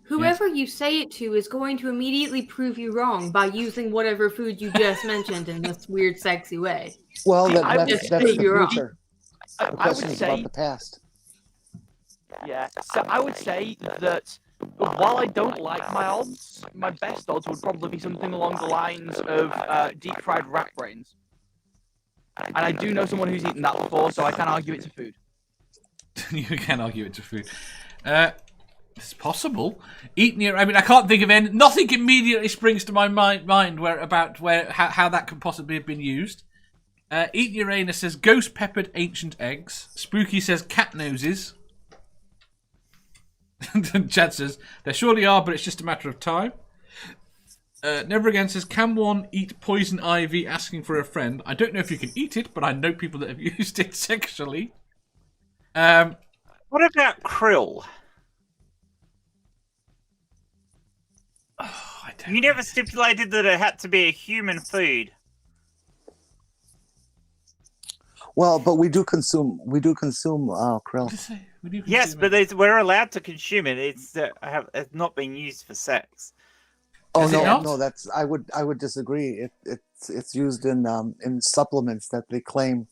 whoever you say it to is going to immediately prove you wrong by using whatever food you just mentioned in this weird, sexy way. Well, I would that's say the you're wrong. future. The I would question is say, about the past. yeah. So I would say that while I don't like my odds, my best odds would probably be something along the lines of deep fried rat brains. And I do know someone who's eaten that before, so I can argue it's a food. You can argue it's a food. It's possible. I mean, I can't think of any. Nothing immediately springs to my mind how that could possibly have been used. Eaten Uranus says ghost peppered ancient eggs. Spooky says cat noses. Chad says there surely are, but it's just a matter of time. Never Again says, can one eat poison ivy asking for a friend? I don't know if you can eat it, but I know people that have used it sexually. What about krill? You never stipulated that it had to be a human food. Well, but we do consume krill. Yes, but we're allowed to consume it. It's not being used for sex. Oh Is it not? no, that's I would disagree. It's used in supplements that they claim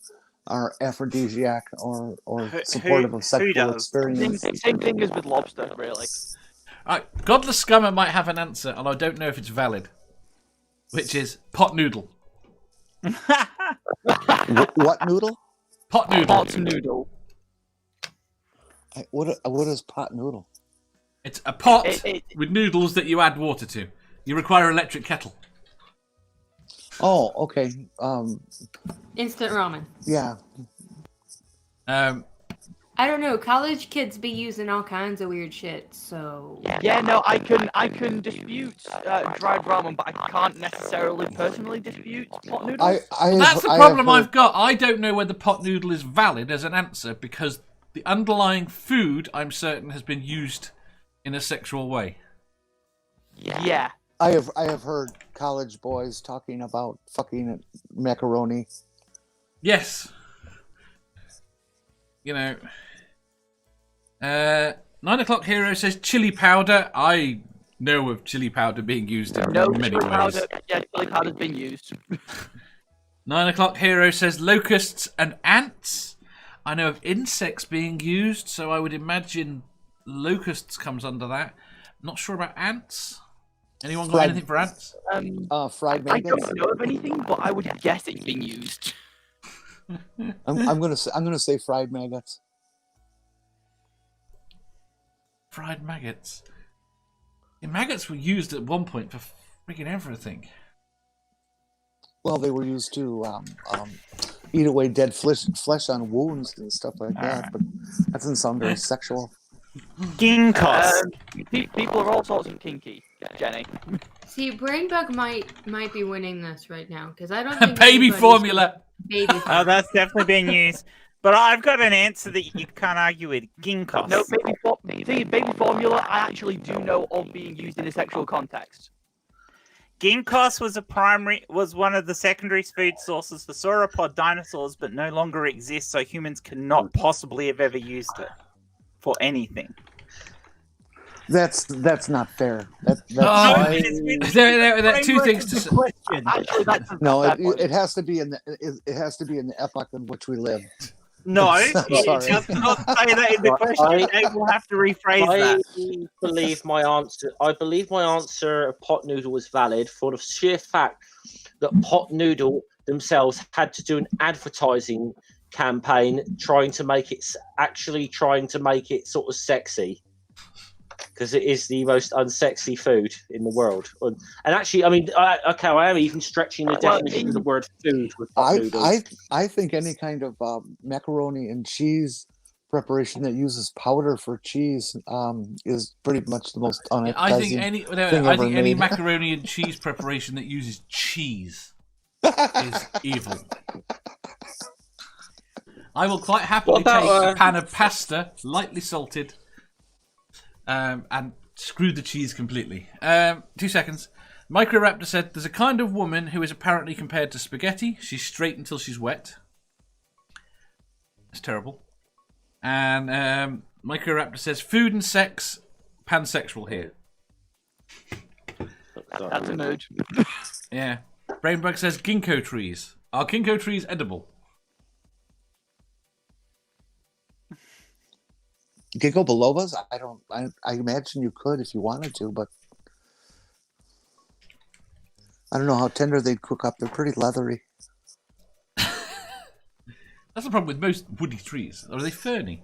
are aphrodisiac or supportive of sexual experience. Same thing as with lobster, really. Godless Scummer might have an answer, and I don't know if it's valid. Which is pot noodle. What noodle? Pot noodle. Pot noodle. What is pot noodle? It's a pot with noodles that you add water to. You require an electric kettle. Oh, okay. Instant ramen. Yeah. I don't know. College kids be using all kinds of weird shit. So Yeah, no, I can dispute dried ramen, but I can't necessarily personally dispute pot noodles. That's the problem I've got. I don't know whether pot noodle is valid as an answer because the underlying food, I'm certain, has been used in a sexual way. Yeah. I have heard college boys talking about fucking macaroni. Yes. You know. 9 o'clock hero says chili powder. I know of chili powder being used in many ways. Chili powder's been used. 9 o'clock hero says locusts and ants. I know of insects being used, so I would imagine locusts comes under that. Not sure about ants. Anyone got anything for ants? Fried I maggots. don't know of anything, but I would guess it's being used. I'm gonna say fried maggots. Fried maggots. Yeah, maggots were used at one point for freaking everything. Well, they were used to eat away dead flesh on wounds and stuff like that, but that doesn't sound very sexual. Ginkgos. People are all sorts of kinky, Jenny. see, Brainbug might be winning this right now because I don't think Baby anybody's- formula. Baby Oh, formula. that's definitely being used. But I've got an answer that you can't argue with. Ginkgos. No, baby formula, I actually do know of being used in a sexual context. Ginkgos was one of the secondary food sources for sauropod dinosaurs, but no longer exists, so humans cannot possibly have ever used it for anything. That's not fair. That's There are two things to say. Actually, that's a no. fair point. It has to be in the epoch in which we live. No, I'm it sorry. does not say that in the question. I will have to rephrase that. I believe my answer of pot noodle was valid for the sheer fact that pot noodle themselves had to do an advertising campaign trying to make it sort of sexy. Because it is the most unsexy food in the world, and actually, I mean, I am even stretching the definition of the word food with pot noodles. I think any kind of macaroni and cheese preparation that uses powder for cheese is pretty much the most I think unappetizing any thing ever any made. macaroni and cheese preparation that uses cheese is evil. I will quite happily take a pan of pasta, lightly salted, and screw the cheese completely. 2 seconds. Microraptor said, "There's a kind of woman who is apparently compared to spaghetti. She's straight until she's wet." It's terrible. And Microraptor says, "Food and sex, pansexual here." That's a mood. Yeah. Brainbug says, "Ginkgo trees. Are ginkgo trees edible?" Ginkgo bilobas? I imagine you could if you wanted to, but I don't know how tender they'd cook up. They're pretty leathery. That's the problem with most woody trees. Or are they ferny?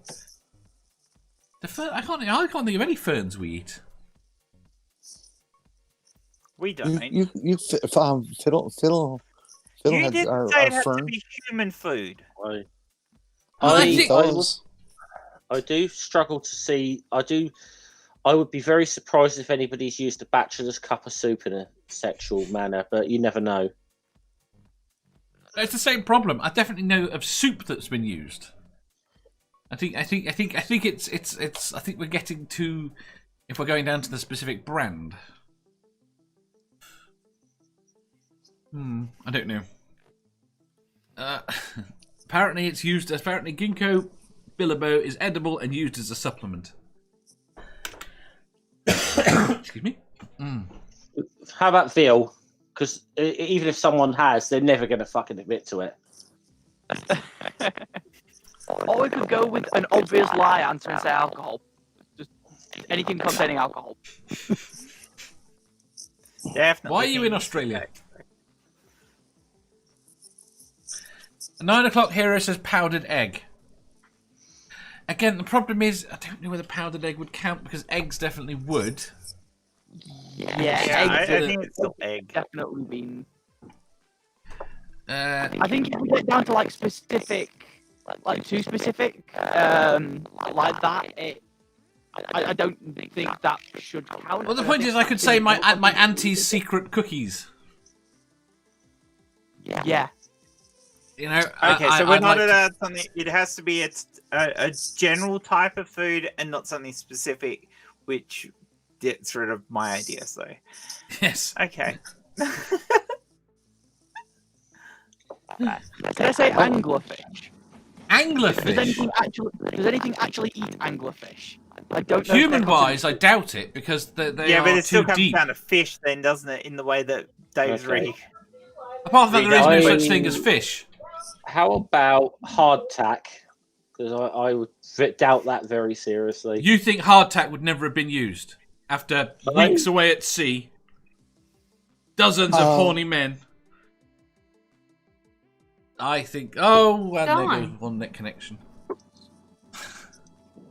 I can't think of any ferns we eat. We don't. You fiddle You heads didn't are say it has to fern. be human food. I do struggle to see. I would be very surprised if anybody's used a bachelor's cup of soup in a sexual manner, but you never know. It's the same problem. I definitely know of soup that's been used. I think it's. I think we're getting to, if we're going down to the specific brand. I don't know. Apparently, it's used. Apparently, ginkgo biloba is edible and used as a supplement. Excuse me. How about veal? Because even if someone has, they're never going to fucking admit to it. Or we could go with an obvious lie answer and say alcohol. Just anything containing alcohol. Definitely. Why are you in Australia? 9 o'clock hero says powdered egg. Again, the problem is I don't know whether powdered egg would count because eggs definitely would. Yeah, I eggs think it's still egg. definitely been. I I think if we get down to like specific, like too specific, like that, I don't think that should count. Well, the point is, I could say my auntie's secret cookies. Yeah. You know. Okay, so we're I'd not like allowed something. It has to be a general type of food and not something specific, which gets rid of my idea. So, yes. okay. Can I say anglerfish? Anglerfish. Does anything actually eat anglerfish? I don't know. Human-wise, I doubt it because they Yeah, are but it still too comes deep. down to fish, then, doesn't it? In the way that Dave's Okay. reading. Apart from that, there is no I- such thing as fish. How about hardtack? Because I would doubt that very seriously. You think hardtack would never have been used after I- weeks away at sea, dozens of horny men? I think. Oh, and there goes one net connection.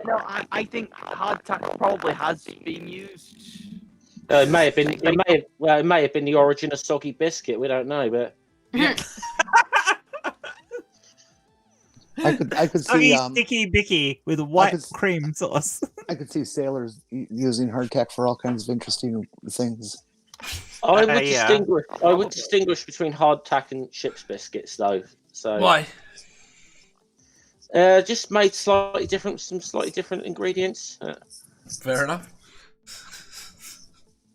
No, I think hardtack probably has been used. It may have been. It may have been the origin of soggy biscuit. We don't know, but Yeah. I could Soggy, see sticky bicky with white could- cream sauce. I could see sailors using hardtack for all kinds of interesting things. I would yeah. distinguish. I would distinguish between hardtack and ship's biscuits, though. So Why? just made slightly different, some slightly different ingredients. Fair enough.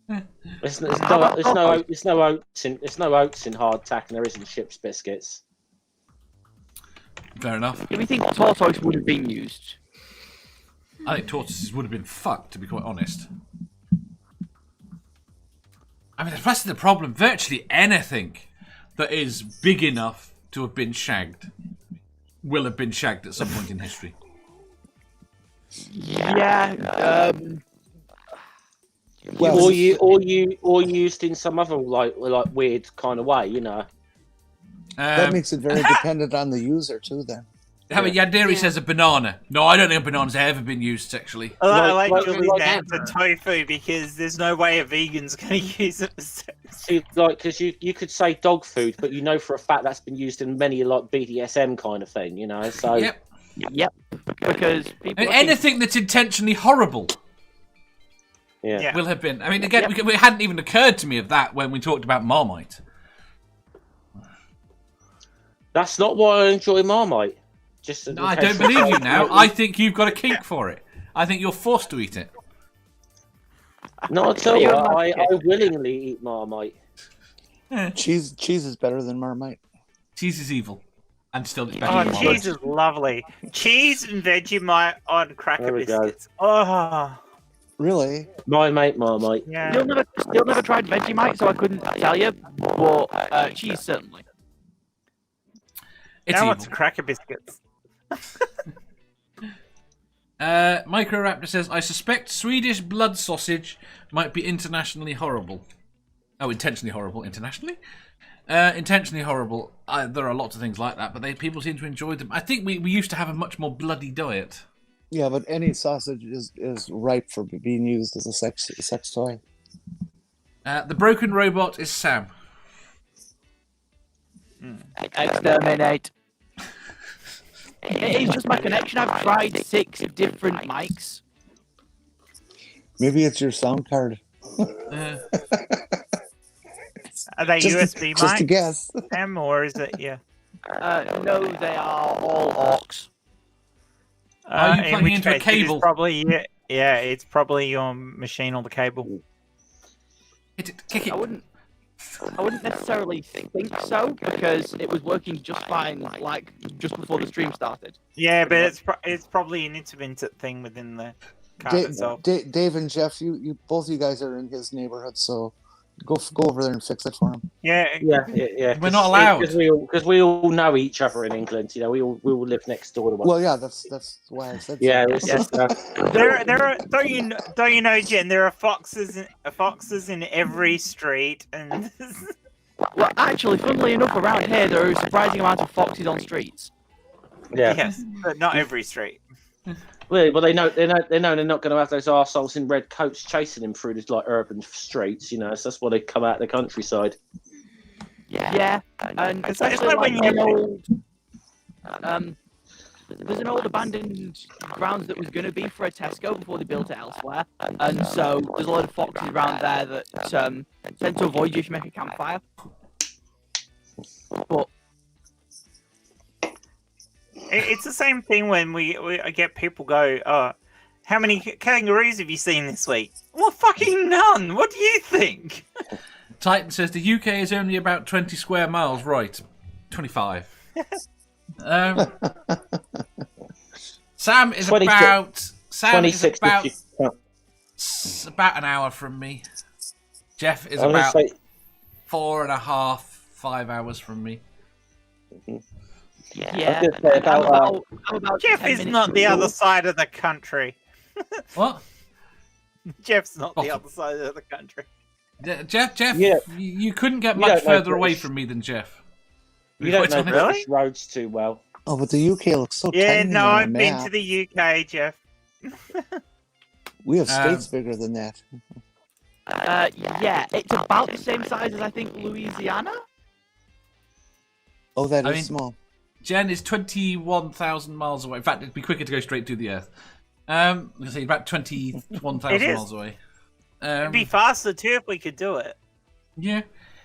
There's no oats in hardtack, and there isn't ship's biscuits. Fair enough. Do we think tortoise would have been used? I think tortoises would have been fucked, to be quite honest. I mean, that's the problem. Virtually anything that is big enough to have been shagged will have been shagged at some point in history. Yeah. Well, or used in some other like weird kind of way, you know. that makes it very dependent on the user too. Then Yandere says a banana. No, I don't think a banana's ever been used sexually. I like Like- Julie's like- answer, tofu, because there's no way a vegan's going to use it for sex. See, like, because you could say dog food, but you know for a fact that's been used in many like BDSM kind of thing, you know. So Yep. Yep. because people Anything that's intentionally horrible Yeah. will have been. I mean, again, it hadn't even occurred to me of that when we talked about Marmite. That's not why I enjoy Marmite. Just No, I don't believe you now. I think you've got a kink for it. I think you're forced to eat it. Not at all. I willingly eat Marmite. Cheese is better than Marmite. Cheese is evil. And still it's better Oh, than cheese Marmite. is lovely. Cheese and Vegemite on cracker There we go. biscuits. Oh, Really? My mate Marmite. yeah. Still never tried Vegemite, so I couldn't tell you. But cheese certainly. It's Now evil. what's cracker biscuits? Micro Raptor says, I suspect Swedish blood sausage might be internationally horrible. Oh, intentionally horrible. Internationally? Intentionally horrible. There are lots of things like that, but people seem to enjoy them. I think we used to have a much more bloody diet. Yeah, but any sausage is ripe for being used as a sex toy. The broken robot is Sam. Exterminate. It's just my connection. I've tried 6 different mics. Maybe it's your sound card. Are they USB mics? Just a guess. Sam, or is it? Yeah. No, they are all aux. Are you in plugging which into a case it is cable? Probably, yeah. It's probably your machine or the cable. Hit it. Kick it. I wouldn't necessarily think so because it was working just fine, like just before the stream started. Yeah, but it's probably an intermittent thing within the card itself. Dave and Jeff, you both of you guys are in his neighborhood, so go over there and fix it for him. Yeah. We're not allowed. Because we all know each other in England. You know, we all live next door to one. Well, yeah, that's why I said. Yeah, so. it's just, There are. Don't you know, Jen? There are foxes in every street, and Well, actually, funnily enough, around here there are a surprising amount of foxes on streets. yeah. yes, but not every street. Well, they know they're not going to have those arseholes in red coats chasing him through these like urban streets. You know, so that's why they come out of the countryside. Yeah, and It's especially like like when you- there's an old abandoned grounds that was going to be for a Tesco before they built it elsewhere, and so there's a lot of foxes around there that tend to avoid you if you make a campfire. But It's the same thing when I get people go, "Oh, how many kangaroos have you seen this week?" Well, fucking none. What do you think? Titan says the UK is only about 20 square miles. Right. 25. Sam is 26. about... Sam is 26. about an hour from me. Jeff is I'm gonna about say 4.5, 5 hours from me. yeah, I was gonna say about, I'm about Jeff 10 is minutes not from the you. other side of the country. What? Jeff's not the Bottom. other side of the country. Jeff, Yeah. you couldn't get You much don't know further away British. from me than Jeff. You don't know Really? British roads too well. Oh, but the UK looks so Yeah, tiny no, on I've the been map. to the UK, Jeff. We have states bigger than that. Yeah, it's about the same size as I think Louisiana. Oh, that I is mean- small. Jen is 21,000 miles away. In fact, it'd be quicker to go straight to the Earth. I'm going to say about 21,000 It is. miles away. It'd be faster too if we could do it. Yeah.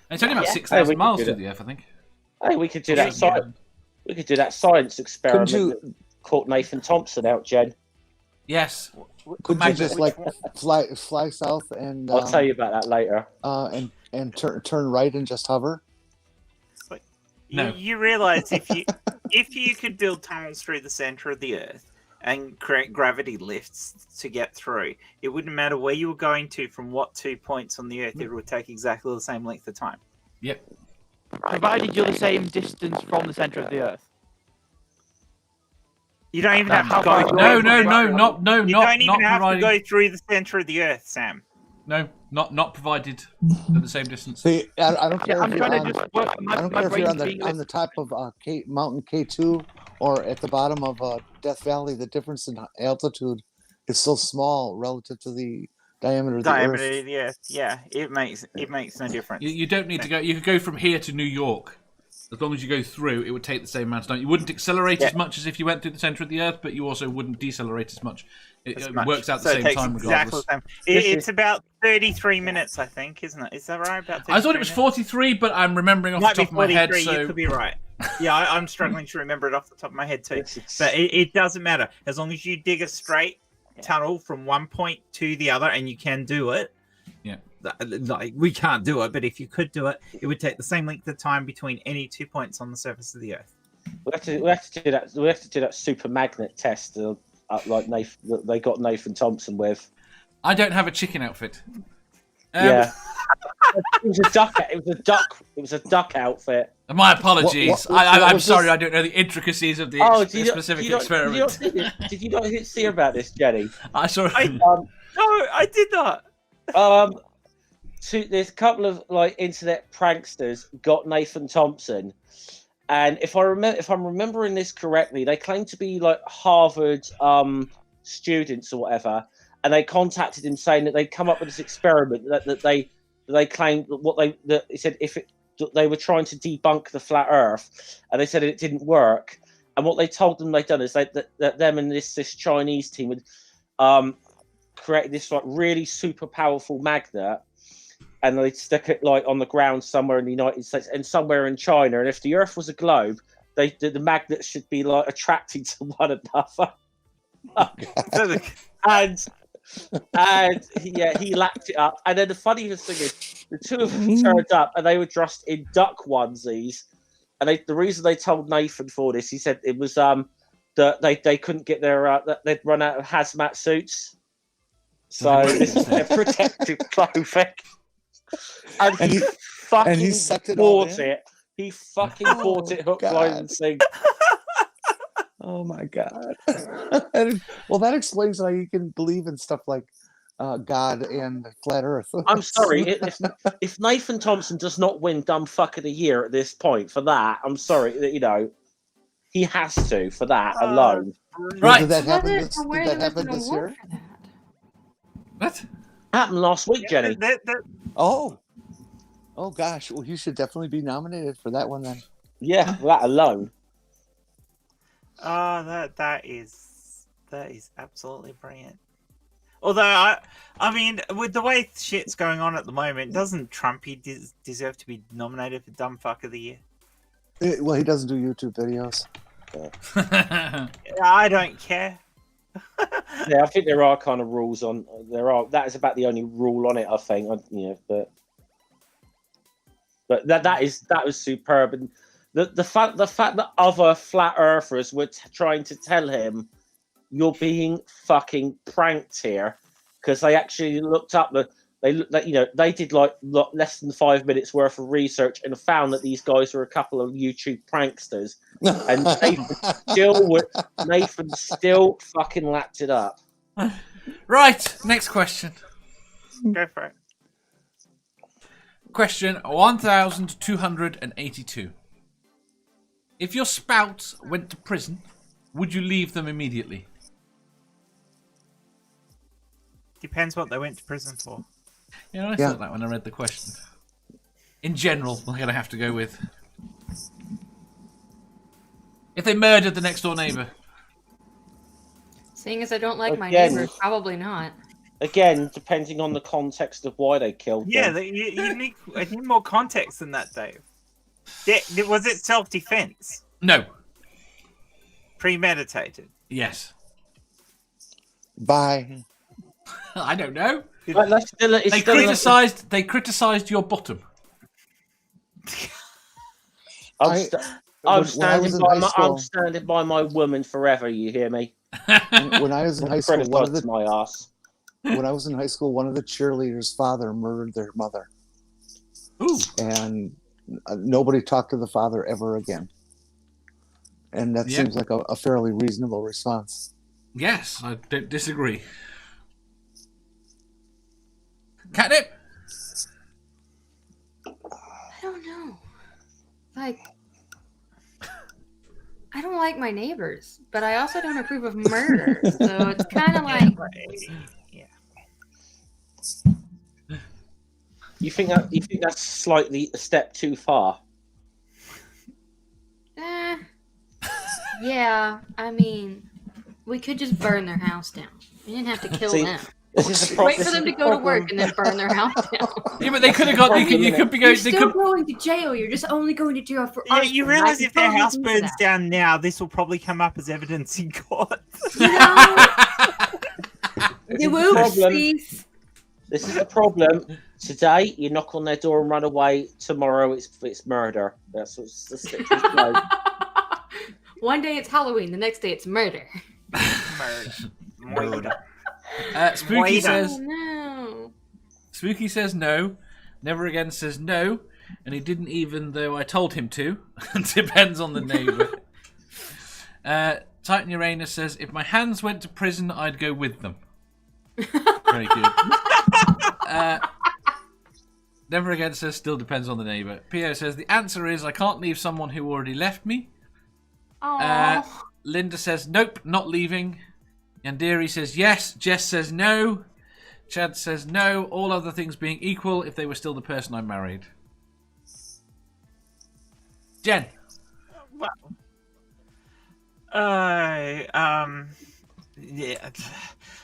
It's only about Yeah. 6,000 Hey, we miles could to do the Earth, I think. Hey, we could do Yeah, that. We could do that science experiment that caught Nathan Thompson out, Jen. Yes. Could you Magnet. just like fly south and I'll tell you about that later. and turn right and just hover? No. You realize if you could build tunnels through the center of the Earth and create gravity lifts to get through, it wouldn't matter where you were going to from what 2 points on the Earth. It would take exactly the same length of time. Yep. Provided you're the same distance from the center of the Earth. You don't even have to How go. far- through No, it. no, You not don't even have providing. to go through the center of the Earth, Sam. No, not provided at the same distance. See, I don't care Yeah, I'm if you're trying on, to just work. I My don't care if you're brain's being on the top of Mountain K2 or at the bottom of Death Valley. The difference in altitude is so small relative to the diameter of the Diameter Earth. of the Earth. Yeah, it makes no difference. You don't need to go. You could go from here to New York. as long as you go through, it would take the same amount of time. You wouldn't accelerate as much as if you went through the centre of the Earth, but you also wouldn't decelerate as much. It works out the So same it takes time exactly regardless. the same. It's about 33 minutes, I think, isn't it? Is that right? About I thought it was 43, but I'm remembering off the top of my head. So you could be right. Yeah, I'm struggling to remember it off the top of my head too. But it doesn't matter. As long as you dig a straight tunnel from one point to the other, and you can do it. Yeah. Like, we can't do it, but if you could do it, it would take the same length of time between any 2 points on the surface of the Earth. We have to do that. We have to do that super magnet test, like Nathan, they got Nathan Thompson with. I don't have a chicken outfit. Yeah, it was a duck. It was a duck outfit. My apologies. I'm sorry. I don't know the intricacies of the specific experiment. Did you not see about this, Jenny? I saw. No, I did not. There's a couple of like internet pranksters got Nathan Thompson, and if I'm remembering this correctly, they claim to be like Harvard students or whatever, and they contacted him saying that they'd come up with this experiment that they claimed that he said they were trying to debunk the flat Earth, and they said it didn't work. And what they told them they'd done is that them and this Chinese team would create this like really super powerful magnet, and they'd stick it like on the ground somewhere in the United States and somewhere in China. And if the Earth was a globe, the magnets should be like attracting to one another. and he lapped it up. And then the funniest thing is, the two of them turned up, and they were dressed in duck onesies. And the reason they told Nathan for this, he said it was that they couldn't get their they'd run out of hazmat suits, so this is their protective clothing. And he fucking bought it. He fucking bought it hook, line, and sinker. Oh my god! Well, that explains why you can believe in stuff like God and flat Earth. I'm sorry, if Nathan Thompson does not win Dumb Fuck of the Year at this point for that, I'm sorry that he has to for that alone. Right? Did that happen this year? What? Happened last week, Jenny. Oh gosh! Well, you should definitely be nominated for that one then. Yeah, that alone. That is absolutely brilliant. Although I mean, with the way shit's going on at the moment, doesn't Trumpy deserve to be nominated for Dumb Fuck of the Year? Well, he doesn't do YouTube videos. I don't care. Yeah, I think there are kind of rules on that is about the only rule on it, I think. But that was superb, and the fact that other flat earthers were trying to tell him you're being fucking pranked here, because they actually looked up they did like less than 5 minutes worth of research and found that these guys were a couple of YouTube pranksters, and Nathan still fucking lapped it up. Right, next question. Go for it. Question 1282. If your spouse went to prison, would you leave them immediately? Depends what they went to prison for. Yeah, I thought that when I read the question. In general, I'm going to have to go with... If they murdered the next door neighbour. Seeing as I don't like my neighbors, probably not. Again, depending on the context of why they killed them. Yeah, you need more context than that, Dave. Was it self-defense? No. Premeditated? Yes. Bye. I don't know. They criticised your bottom. I'm standing by my woman forever. You hear me? When I was in high school, my ass. When I was in high school, one of the cheerleaders' father murdered their mother. Ooh. And nobody talked to the father ever again. And that seems like a fairly reasonable response. Yes, I don't disagree. Katnip? I don't know. Like, I don't like my neighbors, but I also don't approve of murder. So it's kind of like... You think that's slightly a step too far? Yeah, I mean, we could just burn their house down. We didn't have to kill See, them. This is the Wait this for is them to the go to problem. work and then burn their house down. Yeah, but they could have got. You could be You're going. They still could. going to jail. You're just only going to jail for Yeah, arson. you I realize can if their totally house do burns that. down now, this will probably come up as evidence in court. You know, This the is the problem. whoopsies. This is the problem. Today, you knock on their door and run away. Tomorrow, it's murder. That's what's the stitches play. One day it's Halloween. The next day it's murder. Murder. Spooky Wait says. Oh no. Spooky says no. Never Again says no, and he didn't even though I told him to. Depends on the neighbour. Titan Uranus says, if my hands went to prison, I'd go with them. Very good. Never Again says, still depends on the neighbour. Pio says, the answer is I can't leave someone who already left me. Oh. Linda says, nope, not leaving. Yandiri says yes. Jess says no. Chad says no. All other things being equal, if they were still the person I married. Jen. Yeah.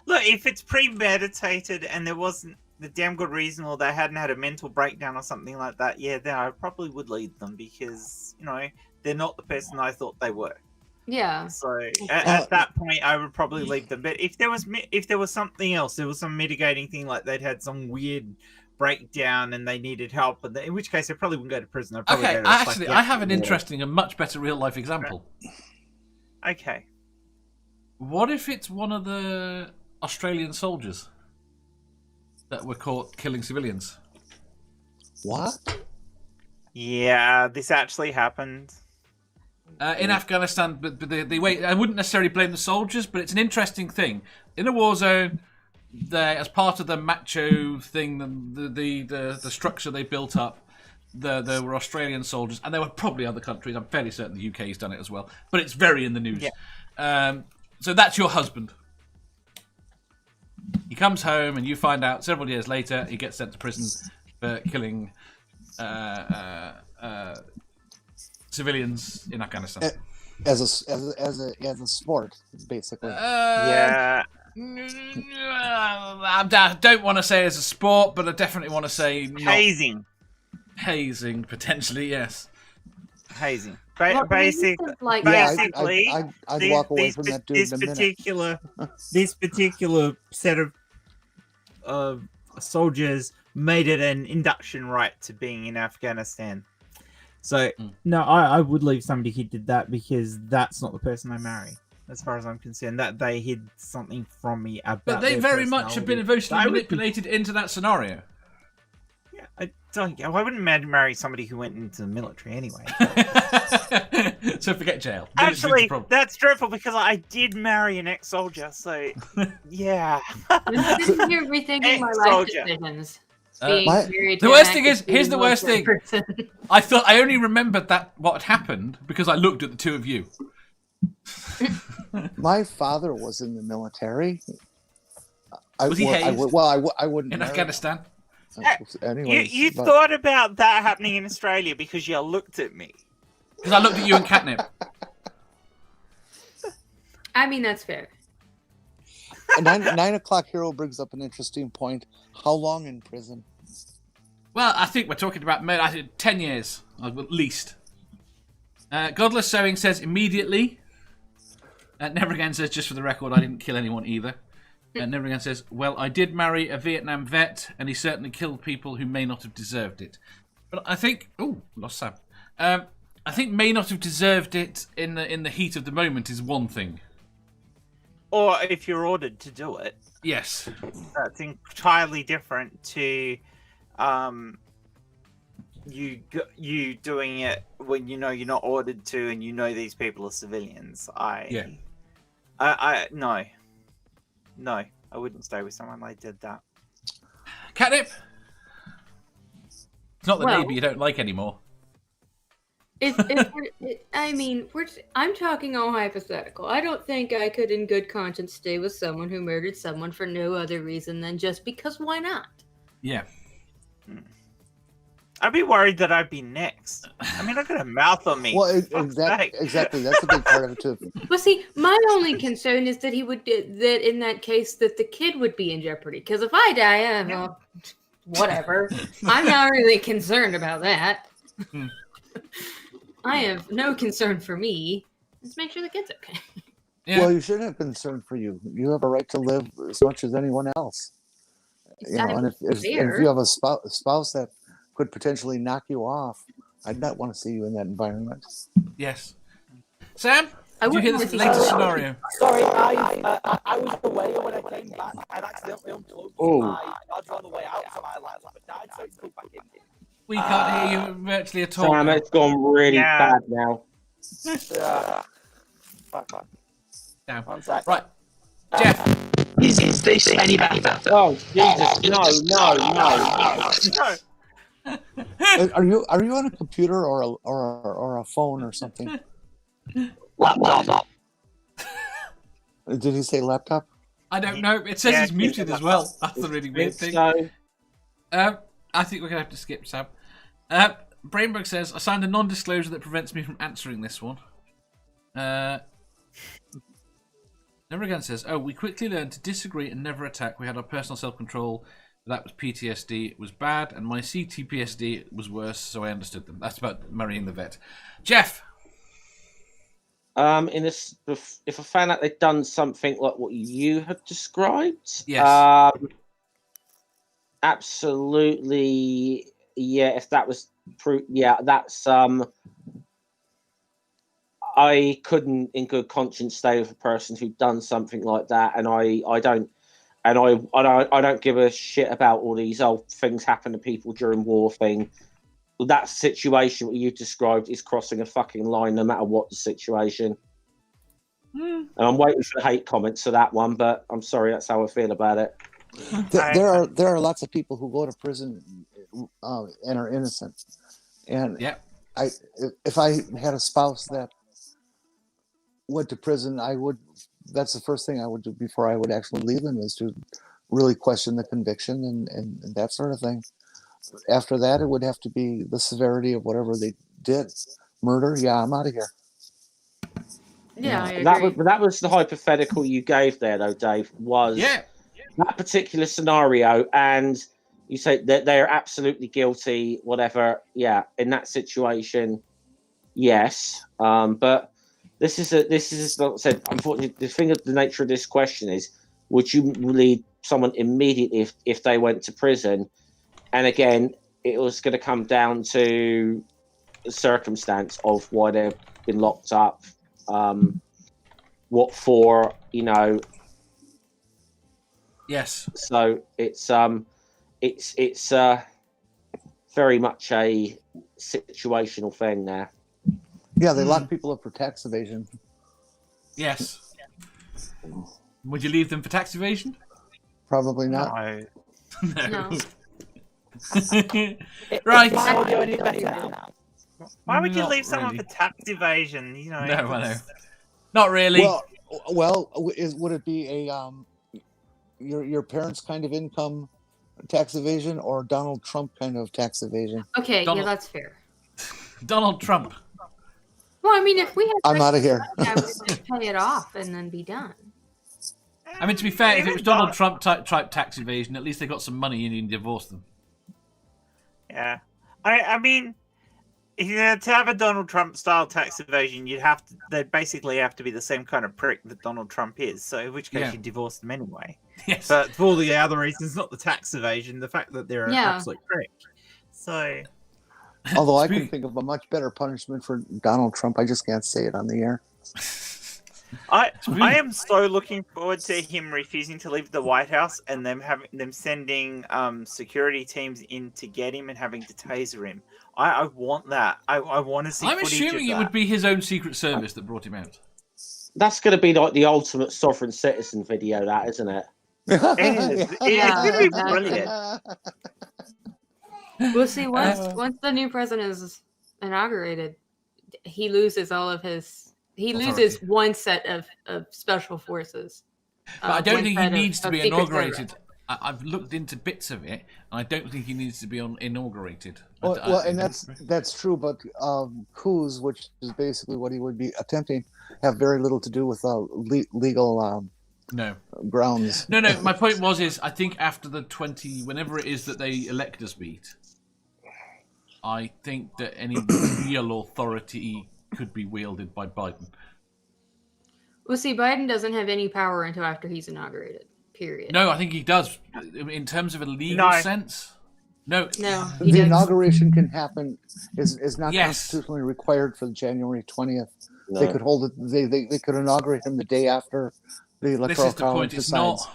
Look, if it's premeditated and there wasn't the damn good reason, or they hadn't had a mental breakdown or something like that, yeah, then I probably would lead them because, you know, they're not the person I thought they were. Yeah. So at that point, I would probably leave them. But if there was something else, there was some mitigating thing, like they'd had some weird breakdown and they needed help, and in which case they probably wouldn't go to prison. They'd probably Okay, go to actually, I have an interesting and much better real life example. Okay. What if it's one of the Australian soldiers that were caught killing civilians? What? Yeah, this actually happened. In Afghanistan, but the way I wouldn't necessarily blame the soldiers, but it's an interesting thing. In a war zone, as part of the macho thing, the structure they built up, there were Australian soldiers, and there were probably other countries. I'm fairly certain the UK's done it as well, but it's very in the news. Yeah. So that's your husband. He comes home, and you find out several years later he gets sent to prison for killing civilians in Afghanistan. As a sport, basically. Yeah. I don't want to say as a sport, but I definitely want to say not. Hazing, potentially, yes. Hazing. Well, Basically, like, basically, I'd walk away from that dude in a minute. This particular set of soldiers made it an induction right to being in Afghanistan. So, no, I would leave somebody who did that because that's not the person I marry, as far as I'm concerned. That they hid something from me about. But they their very much have been emotionally personality. manipulated into that scenario. Yeah, I wouldn't marry somebody who went into the military anyway. So forget jail. Actually, that's dreadful because I did marry an ex-soldier, so yeah. You're rethinking my life Ex-soldier. decisions. The worst thing is, here's the worst thing. I thought I only remembered that what had happened because I looked at the two of you. My father was in the military. Was he hazed? I wouldn't. In Afghanistan. Anyways, You thought about that happening in Australia because you looked at me. Because I looked at you and Catnip. I mean, that's fair. 9 o'clock hero brings up an interesting point. How long in prison? Well, I think we're talking about 10 years, at least. Godless Sewing says immediately. Never Again says, just for the record, I didn't kill anyone either. Never Again says, well, I did marry a Vietnam vet, and he certainly killed people who may not have deserved it. But I think... Oh, lost Sam. I think may not have deserved it in the heat of the moment is one thing. Or if you're ordered to do it. Yes. That's entirely different to you doing it when you know you're not ordered to and you know these people are civilians. No, I wouldn't stay with someone like did that. Catnip? It's not the neighbour you don't like anymore. I'm talking all hypothetical. I don't think I could in good conscience stay with someone who murdered someone for no other reason than just because why not? Yeah. I'd be worried that I'd be next. I mean, I got a mouth on me. Well, Fuck's exactly. sake. Exactly. That's a big part of it too. Well, see, my only concern is that that in that case, that the kid would be in jeopardy. Because if I die, well, whatever. I'm not really concerned about that. I have no concern for me. Let's make sure the kid's okay. Yeah. Well, you shouldn't have concern for you. You have a right to live as much as anyone else. You know, and if you have a spouse that could potentially knock you off, I'd not want to see you in that environment. Yes. Sam, did you hear this latest scenario? Sorry, I was away when I came back. I'd accidentally unplugged my charger on the way out, so my laptop had died, so it's put back in. We can't hear you virtually at all. Sam, it's gone really bad now. Fuck. Down. 1 sec. Right. Jeff. Is this any better? Oh, Jesus. No. Are you on a computer or a phone or something? Laptop. Did he say laptop? I don't know. It says he's muted as well. That's the really weird thing. I think we're going to have to skip Sam. Brainbug says, I signed a non-disclosure that prevents me from answering this one. Never Again says, we quickly learned to disagree and never attack. We had our personal self-control. That was PTSD. It was bad. And my CTPSD was worse, so I understood them. That's about marrying the vet. Jeff. If I found out they'd done something like what you have described, yes, absolutely, yeah. If that was true, that's I couldn't, in good conscience, stay with a person who'd done something like that, and I don't give a shit about all these old things happen to people during war thing. That situation what you described is crossing a fucking line, no matter what the situation. And I'm waiting for the hate comments for that one, but I'm sorry, that's how I feel about it. There are lots of people who go to prison and are innocent, and if I had a spouse that went to prison, that's the first thing I would do before I would actually leave them, is to really question the conviction and that sort of thing. After that, it would have to be the severity of whatever they did. Murder, I'm out of here. Yeah, I agree. That was the hypothetical you gave there, though, Dave, was that particular scenario, and you say that they are absolutely guilty, whatever. Yeah, in that situation, yes. But this is like I said, unfortunately, the nature of this question is, would you lead someone immediately if they went to prison? And again, it was going to come down to the circumstance of why they've been locked up, what for, Yes. So it's very much a situational thing there. Yeah, they lock people up for tax evasion. Yes. Would you leave them for tax evasion? Probably not. No. Right. Why would you leave someone for tax evasion? No, I know. Not really. Well, would it be a your parents' kind of income tax evasion, or Donald Trump kind of tax evasion? Okay, that's fair. Donald Trump. Well, I mean, if we had, I'm out of here. I would just pay it off and then be done. I mean, to be fair, if it was Donald Trump type tax evasion, at least they got some money and you can divorce them. Yeah, I mean, to have a Donald Trump style tax evasion, they'd basically have to be the same kind of prick that Donald Trump is. So, in which case, you divorce them anyway. Yes, but for all the other reasons, not the tax evasion, the fact that they're an absolute prick. So, although I can think of a much better punishment for Donald Trump, I just can't say it on the air. I am so looking forward to him refusing to leave the White House and them sending security teams in to get him and having to taser him. I want that. I want to see. I'm assuming it would be his own Secret Service that brought him out. That's going to be like the ultimate sovereign citizen video, that isn't it? It's going to be brilliant. We'll see once the new president is inaugurated, he loses all of his. He loses one set of special forces. But I don't think he needs to be inaugurated. I've looked into bits of it, and I don't think he needs to be inaugurated. Well, and that's true, but coups, which is basically what he would be attempting, have very little to do with legal grounds. No. My point is, I think after the 20, whenever it is that they elect us beat, I think that any real authority could be wielded by Biden. Well, see, Biden doesn't have any power until after he's inaugurated. Period. No, I think he does. In terms of a legal sense, no. The inauguration can happen is not constitutionally required for January 20th. No. They could hold it. They could inaugurate him the day after the electoral college decides.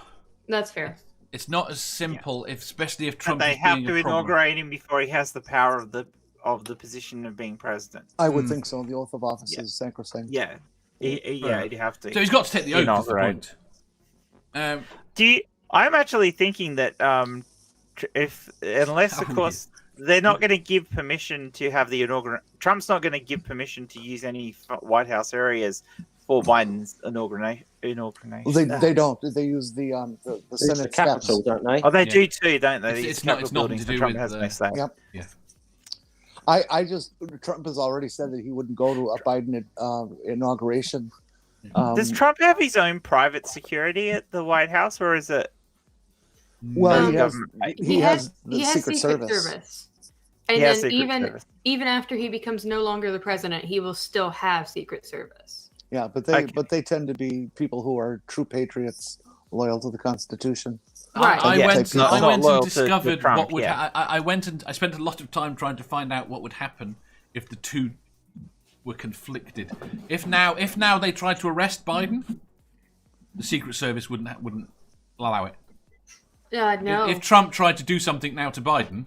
That's fair. It's not as simple, especially if Trump. But they is have being to a problem. inaugurate him before he has the power of the position of being president. I would think so. The oath of office is sacrosanct. Yeah, he'd have to. So he's got to take the oath. Is the point. I'm actually thinking that unless, of course, they're not going to give permission to have the inauguration. Trump's not going to give permission to use any White House areas for Biden's inauguration. Well, they don't. They use the Senate Capitol, steps. don't they? Oh, they do too, don't they? It's nothing to do Trump with has no say. Yep. Yeah. Trump has already said that he wouldn't go to a Biden inauguration. Does Trump have his own private security at the White House, or is it? Well, he has the Secret Service. And then even after he becomes no longer the president, he will still have Secret Service. Yeah, but they tend to be people who are true patriots, loyal to the Constitution. Right. I went and discovered Trump, what would. I went and I spent a lot of time trying to find out what would happen if the two were conflicted. If now they tried to arrest Biden, the Secret Service wouldn't allow it. No. If Trump tried to do something now to Biden,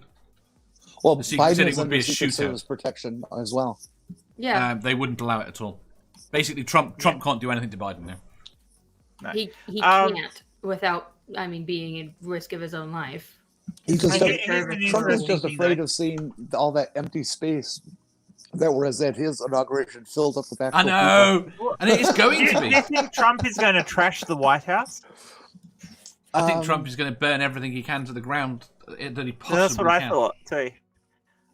well, the Secret Biden would be a Secret shootout. Service protection as well. Yeah. They wouldn't allow it at all. Basically, Trump can't do anything to Biden now. No. He can't without being in risk of his own life. Trump is just afraid of seeing all that empty space that was at his inauguration filled up with actual people. And it is going to be. Do you think Trump is going to trash the White House? I think Trump is going to burn everything he can to the ground that he possibly can. That's what I thought too.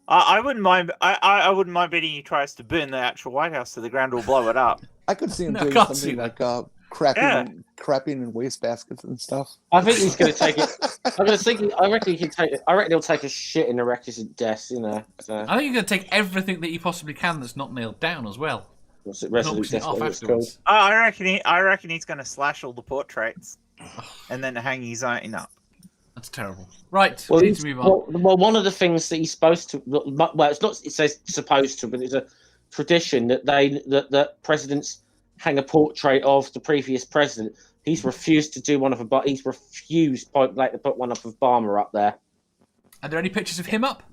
I wouldn't mind. I wouldn't mind betting he tries to burn the actual White House to the ground or blow it up. I could see him doing something like crapping in wastebaskets and stuff. I think he's going to take it. I reckon he'll take a shit in a requisite desk. So. I think he's going to take everything that he possibly can that's not nailed down as well. What's it? Resolute desk. I reckon he's going to slash all the portraits and then hang his own up. That's terrible. Right, well, we need to move on. Well, one of the things that he's supposed to, it's not. It says supposed to, but it's a tradition that that presidents hang a portrait of the previous president. He's refused to do one of He's refused point blank to put one of Obama up there. Are there any pictures of him up?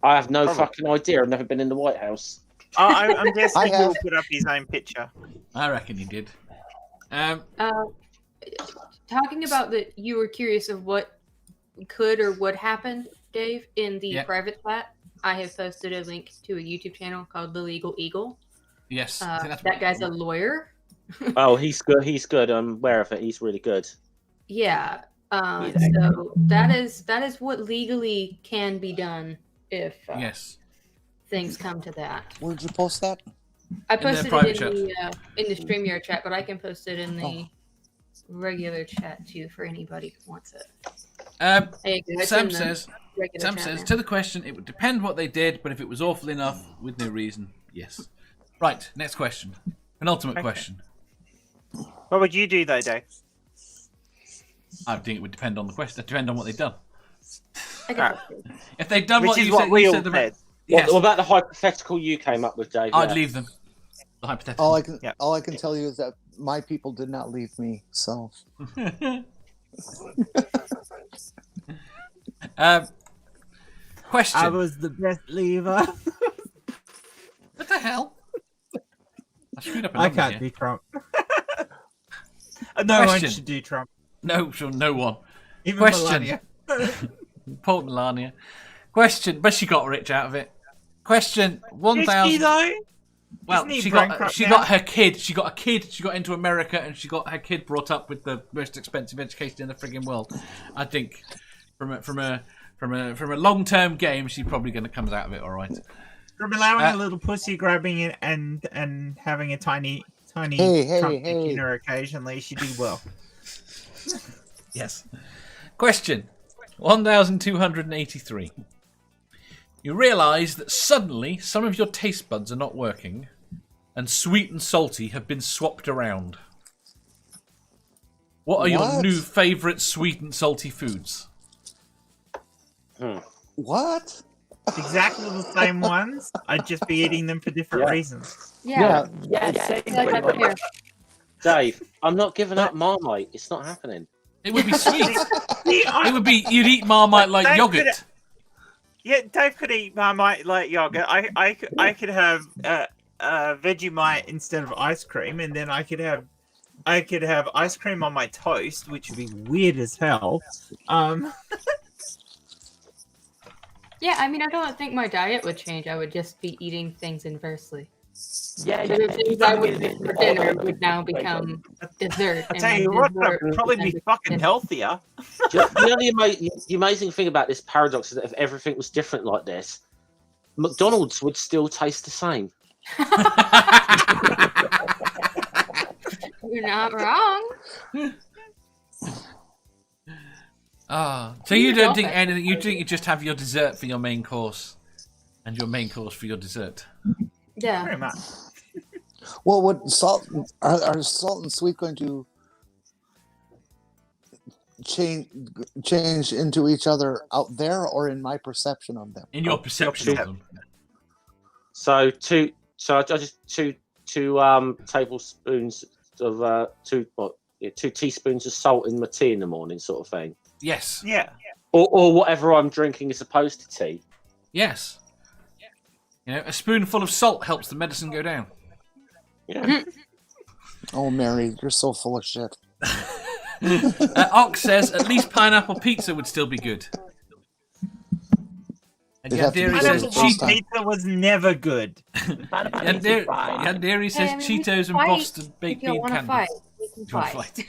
I have no fucking idea. I've never been in the White House. I'm guessing he'll put up his own picture. I reckon he did. Talking about that, you were curious of what could or would happen, Dave, in the private chat. I have posted a link to a YouTube channel called The Legal Eagle. Yes, that guy's a lawyer. Oh, he's good. He's good. I'm aware of it. He's really good. Yeah. So that is what legally can be done if things come to that. Where'd you post that? I posted it in the StreamYard chat, but I can post it in the regular chat too for anybody who wants it. Sam says to the question, it would depend what they did, but if it was awful enough with no reason, yes. Right, next question. Penultimate question. What would you do though, Dave? I think it would depend on the question. It would depend on what they've done. If they've done Which what is you what said, we you all said said. Yes. What about the hypothetical you came up with, Dave? I'd leave them. The hypothetical. All I can tell you is that my people did not leave me. So. Question. I was the best leaver. What the hell? I can't do Trump. No one should do Trump. No one. Even Question. Melania. Poor Melania. Question, but she got rich out of it. Question 1,000. Well, Isn't he she got bankrupt she now? got her kid. She got a kid. She got into America, and she got her kid brought up with the most expensive education in the frigging world. I think from a long-term game, she's probably going to come out of it all right. From allowing a little pussy grabbing it and having a tiny Trump in her occasionally, she did well. Yes. Question 1283. You realise that suddenly some of your taste buds are not working, and sweet and salty have been swapped around. What are your new favourite sweet and salty foods? What? Exactly the same ones. I'd just be eating them for different reasons. Yeah. Same Like pretty up much. here. Dave, I'm not giving up Marmite. It's not happening. It would be sweet. See, It would be, you'd eat Marmite like Dave yogurt. Yeah, Dave could eat Marmite like yogurt. I could have Vegemite instead of ice cream, and then I could have ice cream on my toast, which would be weird as hell. Yeah, I mean, I don't think my diet would change. I would just be eating things inversely. Yeah, So the things I would eat for dinner would now become dessert. I tell you what, that'd probably be fucking healthier. You know the amazing thing about this paradox is that if everything was different like this, McDonald's would still taste the same. You're not wrong. So you don't think anything? You think you just have your dessert for your main course, and your main course for your dessert? Yeah. Pretty much. Well, what salt are salt and sweet going to change into each other out there, or in my perception of them? In your perception of them. So two tablespoons of two teaspoons of salt in my tea in the morning, sort of thing. Yes. Yeah. Or whatever I'm drinking is opposed to tea. Yes. You know, a spoonful of salt helps the medicine go down. Yeah. Oh, Mary, you're so full of shit. Ox says at least pineapple pizza would still be good. And It'd have to be Yandere good says the first Pineapple time. pizza was never good. Yandere says Hey, I mean, Cheetos and fight Boston baked If you bean want to candy. fight, we can You wanna fight. fight?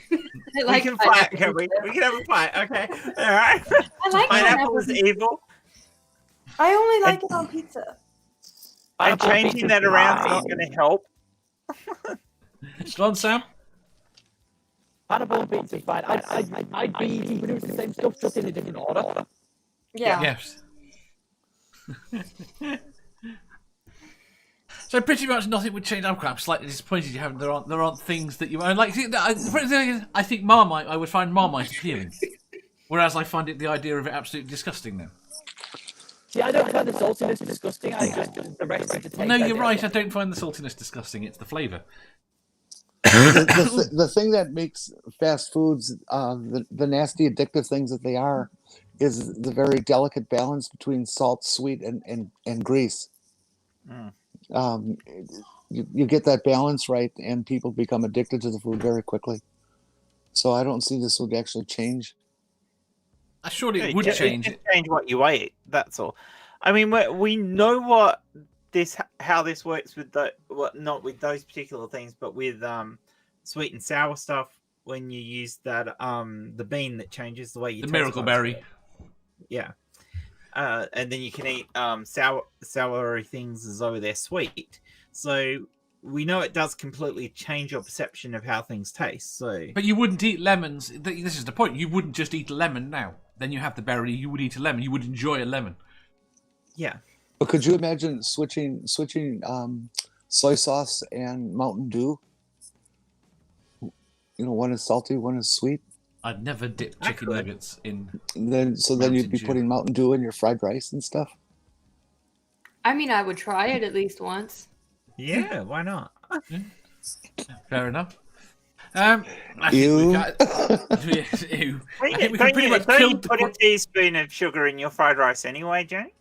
I like We can fight, pineapple can we? pizza. We can have a fight, okay. Alright. I like Pineapple is pizza. evil. I only like it on pizza. And changing that around is not going to help. Go on, Sam. Pineapple and pizza is fine. I'd be eating pretty much the same stuff, just in a different order. Yeah. Yes. So pretty much nothing would change. I'm slightly disappointed you haven't. There aren't things that you own. Like I think Marmite. I would find Marmite appealing, whereas I find the idea of it absolutely disgusting now. See, I don't find the saltiness disgusting. I just the rest of the taste. No, you're right. I don't find the saltiness disgusting. It's the flavour. The thing that makes fast foods the nasty addictive things that they are is the very delicate balance between salt, sweet, and grease. You get that balance right, and people become addicted to the food very quickly. So I don't see this would actually change. Surely it would just change. change what you ate. That's all. I mean, we know how this works with not with those particular things, but with sweet and sour stuff. When you use that the bean that changes the way you The taste miracle buds. berry. Yeah. And then you can eat soury things as though they're sweet. So we know it does completely change your perception of how things taste. So, But you wouldn't eat lemons. This is the point. You wouldn't just eat a lemon now. Then you have the berry. You would eat a lemon. You would enjoy a lemon. yeah. But could you imagine switching soy sauce and Mountain Dew? You know, one is salty, one is sweet. I'd never dip chicken nuggets in. Then you'd be Dew. putting Mountain Dew in your fried rice and stuff. I mean, I would try it at least once. Yeah, why not? Fair enough. I think Ew. we got, ew. I think we can pretty much don't kill you put a teaspoon of sugar in your fried rice anyway, Jenny?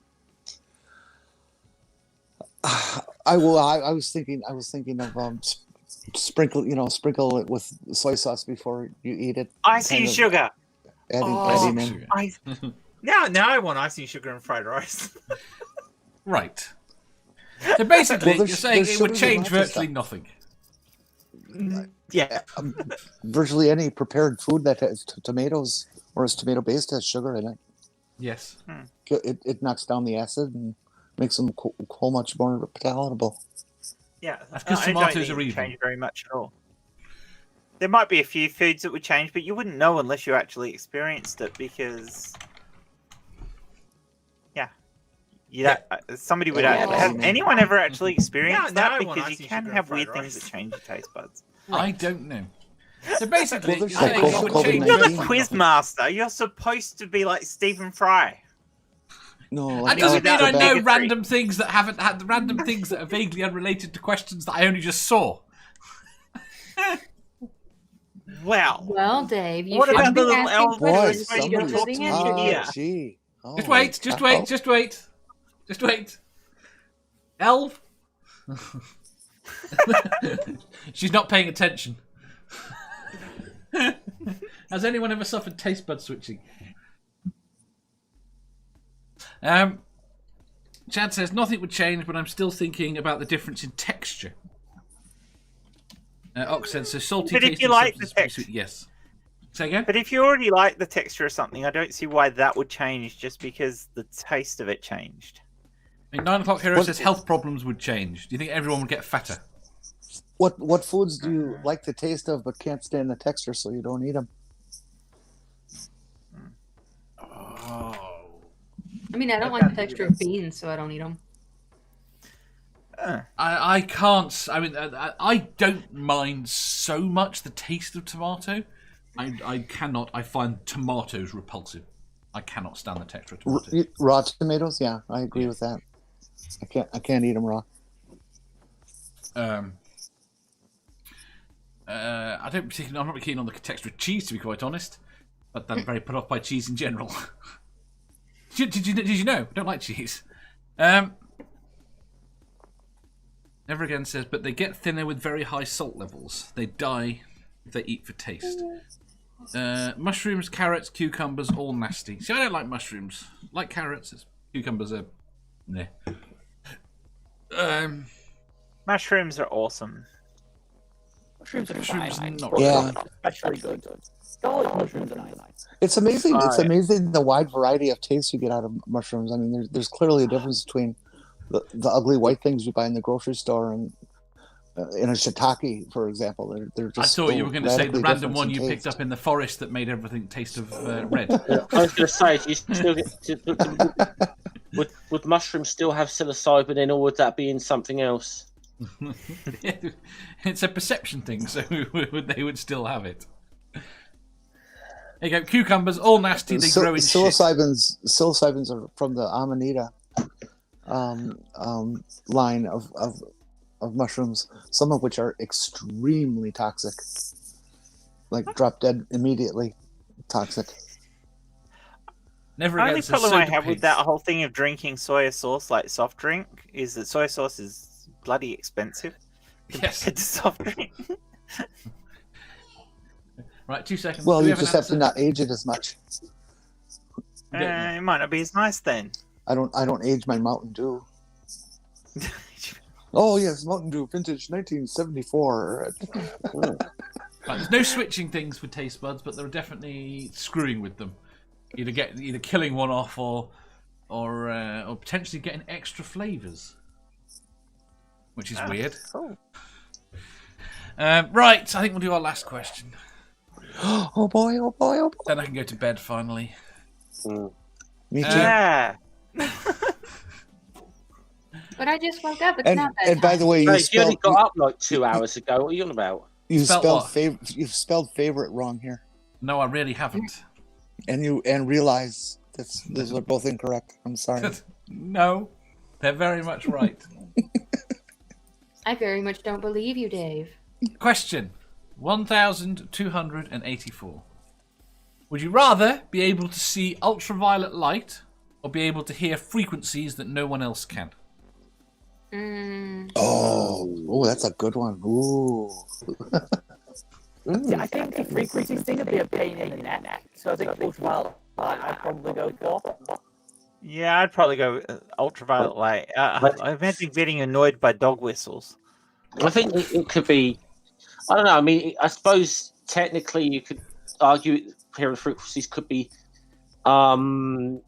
I was thinking of sprinkle it with soy sauce before you eat it. Icing kind of sugar. Adding in. Now I want icing sugar and fried rice. Right. So basically, Well, you're saying there's it would sugars in change lots of virtually stuff. nothing. Yeah. Virtually any prepared food that has tomatoes or is tomato based has sugar in it. Yes. It knocks down the acid and makes them whole much more palatable. Yeah, That's 'cause I don't tomatoes think are it would evil. change very much at all. There might be a few foods that would change, but you wouldn't know unless you actually experienced it because, somebody would. Yeah. Has anyone ever actually experienced Yeah, that? no one Because likes you eating can sugar have fried weird rice. things that change your taste buds. I don't know. So basically, Well, there's you're like saying it would COVID-19. change You're the virtually quiz nothing. master. You're supposed to be like Stephen Fry. No, That doesn't mean I know bigotry. random things that haven't had random things that are vaguely unrelated to questions that I only just saw. Well, Well, Dave, you What should about be the little asking elf Boy, questions voice that you don't know somebody's the answer to. Yeah. gee. Just wait, just wait, just wait. Just wait. Elf? She's not paying attention. Has anyone ever suffered taste bud switching? Chad says nothing would change, but I'm still thinking about the difference in texture. Ox said so salty. But if tasty you like the substance, pretty texture- sweet. Yes. Say again. but if you already like the texture of something, I don't see why that would change just because the taste of it changed. I think 9 o'clock hero What- says health problems would change. Do you think everyone would get fatter? What foods do you like the taste of but can't stand the texture, so you don't eat them? Oh. I mean, I don't like the texture of beans, so I don't eat them. I can't. I mean, I don't mind so much the taste of tomato. I cannot. I find tomatoes repulsive. I cannot stand the texture of tomatoes. Raw tomatoes? Yeah, I agree with that. I can't eat them raw. I don't particularly. I'm not keen on the texture of cheese, to be quite honest. But I'm very put off by cheese in general. Did you know? I don't like cheese. Never again says, but they get thinner with very high salt levels. They die if they eat for taste. Mushrooms, carrots, cucumbers, all nasty. See, I don't like mushrooms. Like carrots, cucumbers are. Nah. Mushrooms are awesome. Mushrooms are Mushrooms fine. not Yeah. Especially good. Garlic mushrooms are nice. It's amazing. It's Right. amazing the wide variety of tastes you get out of mushrooms. I mean, there's clearly a difference between the ugly white things you buy in the grocery store and in a shiitake, for example. They're just. I thought you were going to say the radically random different one in you picked taste. up in the forest that made everything taste of red. I was going to say, do you still would mushrooms still have psilocybin in, or would that be in something else? It's a perception thing, so they would still have it. There you go. Cucumbers, all nasty. They grow in shit. Psilocybins are from the Amanita line of mushrooms, some of which are extremely toxic, like drop dead immediately toxic. Never The again only says problem I soda have with pigs. that whole thing of drinking soy sauce like soft drink is that soy sauce is bloody expensive Yes. compared to soft drink. Right, 2 seconds. Well, Do we you an just have to answer? not age it as much. It might not be as nice then. I don't age my Mountain Dew. Oh yes, Mountain Dew, vintage 1974. Right, there's no switching things with taste buds, but there are definitely screwing with them. Either killing one off or potentially getting extra flavors, which is weird. Cool. Right, I think we'll do our last question. Oh boy, oh boy, oh boy. Then I can go to bed finally. Me too. Yeah. But I just woke up. It's not that And by the way, Hey, you only got up like 2 hours ago. What are you on about? you Spelled spelled what? you've spelled favorite wrong here, No, I really haven't. and realize these are both incorrect. I'm sorry. No, they're very much right. I very much don't believe you, Dave. Question 1284. Would you rather be able to see ultraviolet light or be able to hear frequencies that no one else can? Oh, that's a good one. Ooh. See, I think the frequency thing would be a pain in the neck. So I think ultraviolet I'd probably go for. Yeah, I'd probably go ultraviolet light. I imagine getting annoyed by dog whistles. I think it could be. I don't know. I mean, I suppose technically you could argue hearing frequencies could be more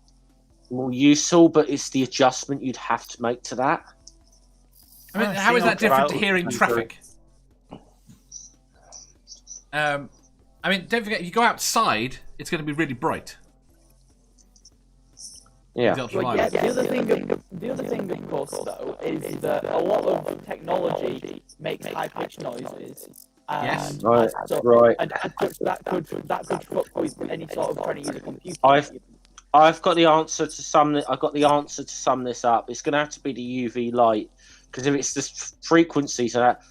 useful, but it's the adjustment you'd have to make to that. I mean, how is that different to hearing traffic? I mean, don't forget, if you go outside, it's going to be really bright. Yeah. The other thing, of course, though, is that a lot of technology makes high-pitched noises. Yes. Right. And that could fuck with any sort of trying to use a computer. I've got the answer to sum. I've got the answer to sum this up. It's going to have to be the UV light, because if it's the frequency, so that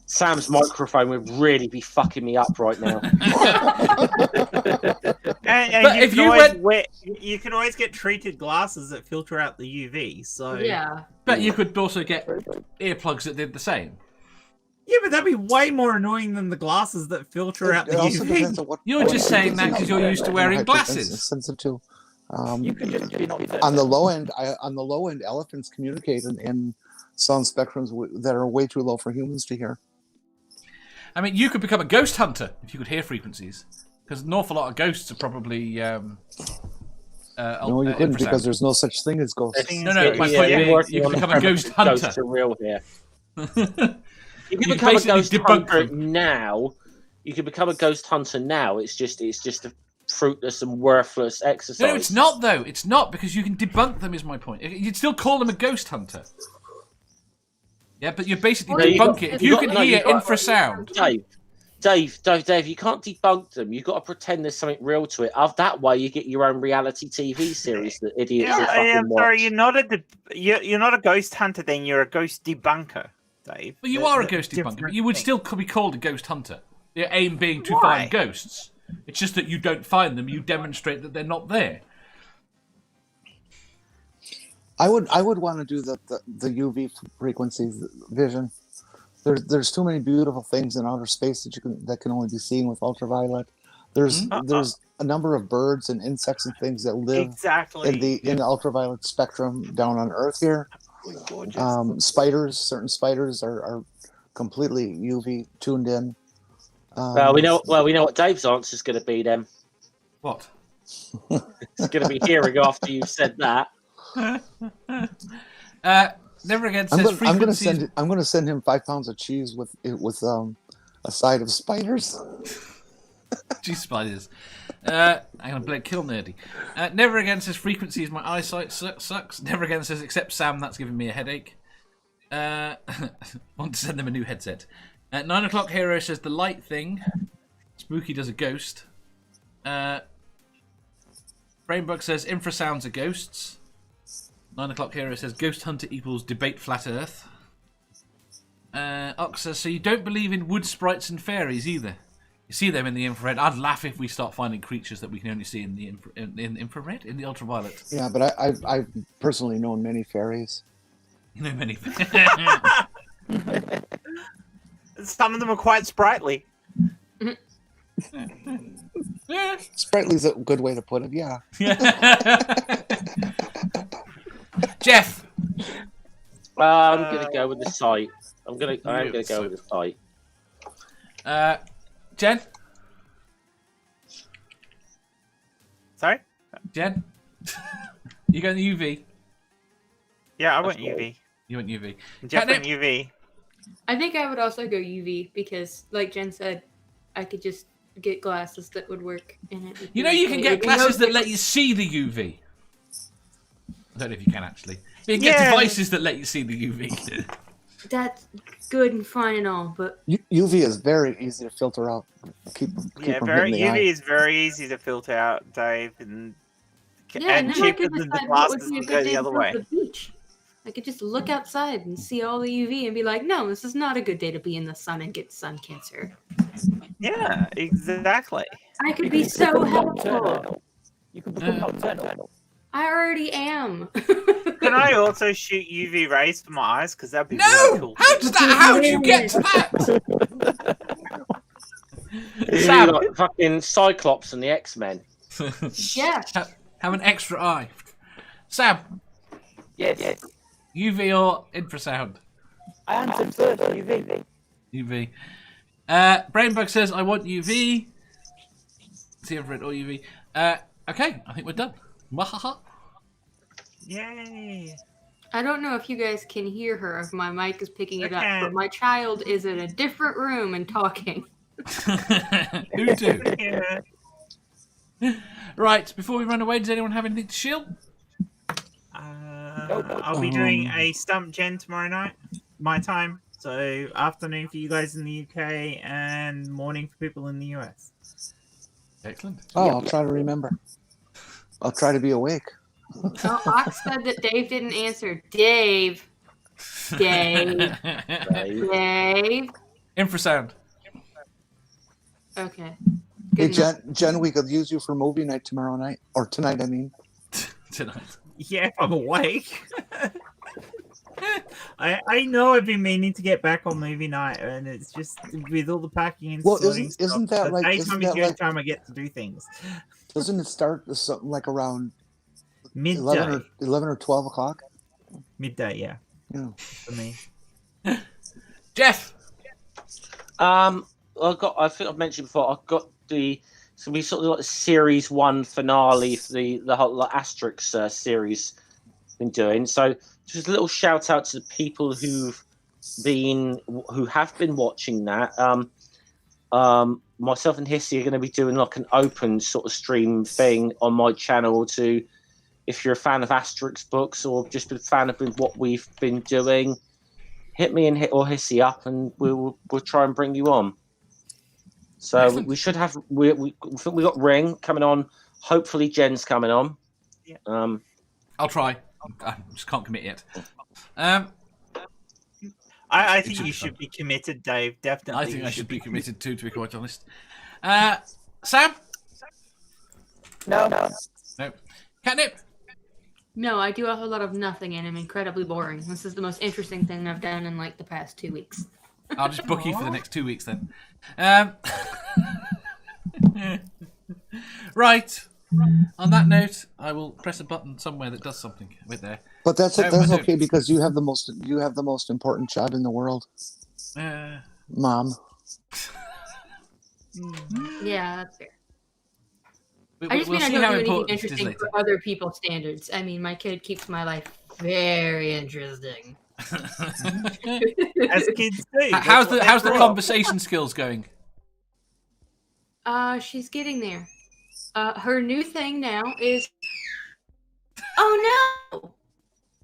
Sam's microphone would really be fucking me up right now. And But if you went, you can always get treated glasses that filter out the UV. So Yeah. but you could also get earplugs that did the same. yeah, but that'd be way more annoying than the glasses that filter out the It also UV. depends on what. You're just saying that because you're used to wearing glasses. Sensitive too. You can just be not On the low end, elephants communicate in sound spectrums that are way too low for humans to hear. I mean, you could become a ghost hunter if you could hear frequencies, because an awful lot of ghosts are probably. No, you couldn't, because there's no such thing as ghosts. No, my point being, you could become a ghost hunter. Ghosts are real here. You can You become a basically ghost debunk hunter them. now. You can become a ghost hunter now. It's just a fruitless and worthless exercise. No, it's not though. It's not, because you can debunk them. Is my point. You'd still call them a ghost hunter. Yeah, but you basically debunk it. If you can hear infrasound. Dave, you can't debunk them. You've got to pretend there's something real to it. That way, you get your own reality TV series that idiots will fucking watch. Sorry, you're not a ghost hunter. Then you're a ghost debunker, Dave. But you are a ghost debunker. But you would still be called a ghost hunter. Your aim being to find ghosts. It's just that you don't find them. You demonstrate that they're not there. I would want to do the UV frequencies vision. There's too many beautiful things in outer space that can only be seen with ultraviolet. There's a number of birds and insects and things that live in the ultraviolet spectrum down on Earth here. Certain spiders are completely UV tuned in. We know what Dave's answer is going to be then. What? It's going to be hearing after you've said that. Never again says frequencies. I'm going to send him 5 pounds of cheese with a side of spiders. Cheese spiders. I'm going to kill nerdy. Never again says frequencies. My eyesight sucks. Never again says except Sam. That's giving me a headache. Want to send them a new headset. 9 o'clock hero says the light thing. Spooky does a ghost. Brainbug says infrasounds are ghosts. 9 o'clock hero says ghost hunter equals debate flat earth. Ox says, so you don't believe in wood sprites and fairies either? You see them in the infrared. I'd laugh if we start finding creatures that we can only see in the infrared, in the ultraviolet. Yeah, but I've personally known many fairies. You know many. Some of them are quite sprightly. Sprightly is a good way to put it. Yeah. Jeff. I'm gonna go with the site. I'm gonna go with the site. Jen. Sorry, Jen. You going the UV? Yeah, I went UV. You went UV. Jeff went UV. I think I would also go UV because, like Jen said, I could just get glasses that would work in it. You know, you can get glasses that let you see the UV. I don't know if you can actually. You can get devices that let you see the UV. That's good and fine and all, but UV is very easy to filter out. Keep from UV is very easy to filter out, Dave, and cheaper than the glasses will go the other way. I could just look outside and see all the UV and be like, no, this is not a good day to be in the sun and get sun cancer. Yeah, exactly. I could be so helpful. You could become nocturnal. I already am. Can I also shoot UV rays for my eyes? Because that'd be really cool. How do you get to that? Sam, like fucking Cyclops and the X-Men. Yeah. Have an extra eye. Sam, Yes. UV or infrasound? I answered first. UV. UV. Brainbug says, I want UV. See infrared or UV. Okay, I think we're done. Wahaha. Yay! I don't know if you guys can hear her, if my mic is picking it up, but can. my child is in a different room and talking. Who do? Yeah. Right, before we run away, does anyone have anything to shield? I'll be doing a Stump Gen tomorrow night, my time. So afternoon for you guys in the UK and morning for people in the US. Excellent. Oh, I'll try to remember. I'll try to be awake. Oh, Ox said that Dave didn't answer. Dave. Dave. Infrasound. Okay. Hey, Good Jen, we could use you for movie night tomorrow night. Or tonight, I mean. Tonight. Yeah, if I'm awake. I know I've been meaning to get back on movie night, and it's just with all the packing and sorting isn't that stuff, like daytime is the only time I get to do things. Doesn't it start something like around Midday. 11 or 12 o'clock? Midday, yeah. Yeah. For me. Jeff. I think I've mentioned before. I've got so we sort of like the series 1 finale for the whole like, Asterix series been doing. So just a little shout out to the people who have been watching that. Myself and Hissy are going to be doing like an open sort of stream thing on my channel to, if you're a fan of Asterix books or just a fan of what we've been doing, hit me or Hissy up, and we'll try and bring you on. So we should have we think we got Ring coming on. Hopefully Jen's coming on. Yeah. I'll try. I just can't commit yet. I think you should be committed, Dave. Definitely. I think I should be committed too, to be quite honest. Sam? No. Catnip? No, I do a whole lot of nothing, and I'm incredibly boring. This is the most interesting thing I've done in like the past 2 weeks. I'll just book you for the next 2 weeks then. Right. On that note, I will press a button somewhere that does something with there. But that's okay because you have the most important job in the world, Mom. Yeah, that's fair. We'll I just mean I see don't how do anything important it is interesting later. for other people's standards. I mean, my kid keeps my life very interesting. As kids do. How's the conversation skills going? She's getting there. Her new thing now is, oh no!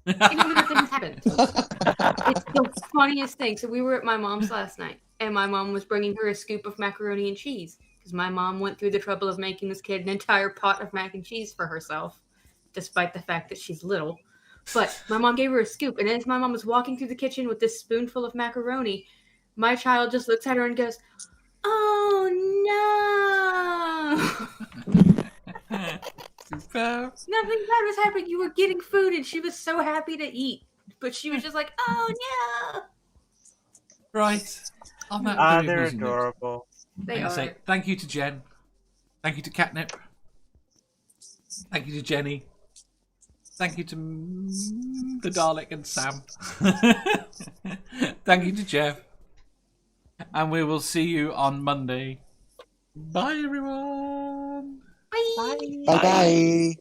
Even when things happen. It's the funniest thing. So we were at my mom's last night, and my mom was bringing her a scoop of macaroni and cheese because my mom went through the trouble of making this kid an entire pot of mac and cheese for herself, despite the fact that she's little. But my mom gave her a scoop, and as my mom was walking through the kitchen with this spoonful of macaroni, my child just looks at her and goes, "Oh no!" Nothing bad was happening. You were getting food, and she was so happy to eat, but she was just like, "Oh no!" Right. On that They're adorable. They are. Say thank you to Jen. Thank you to Catnip. Thank you to Jenny. Thank you to the Dalek and Sam. Thank you to Jeff. And we will see you on Monday. Bye, everyone. Bye. Bye.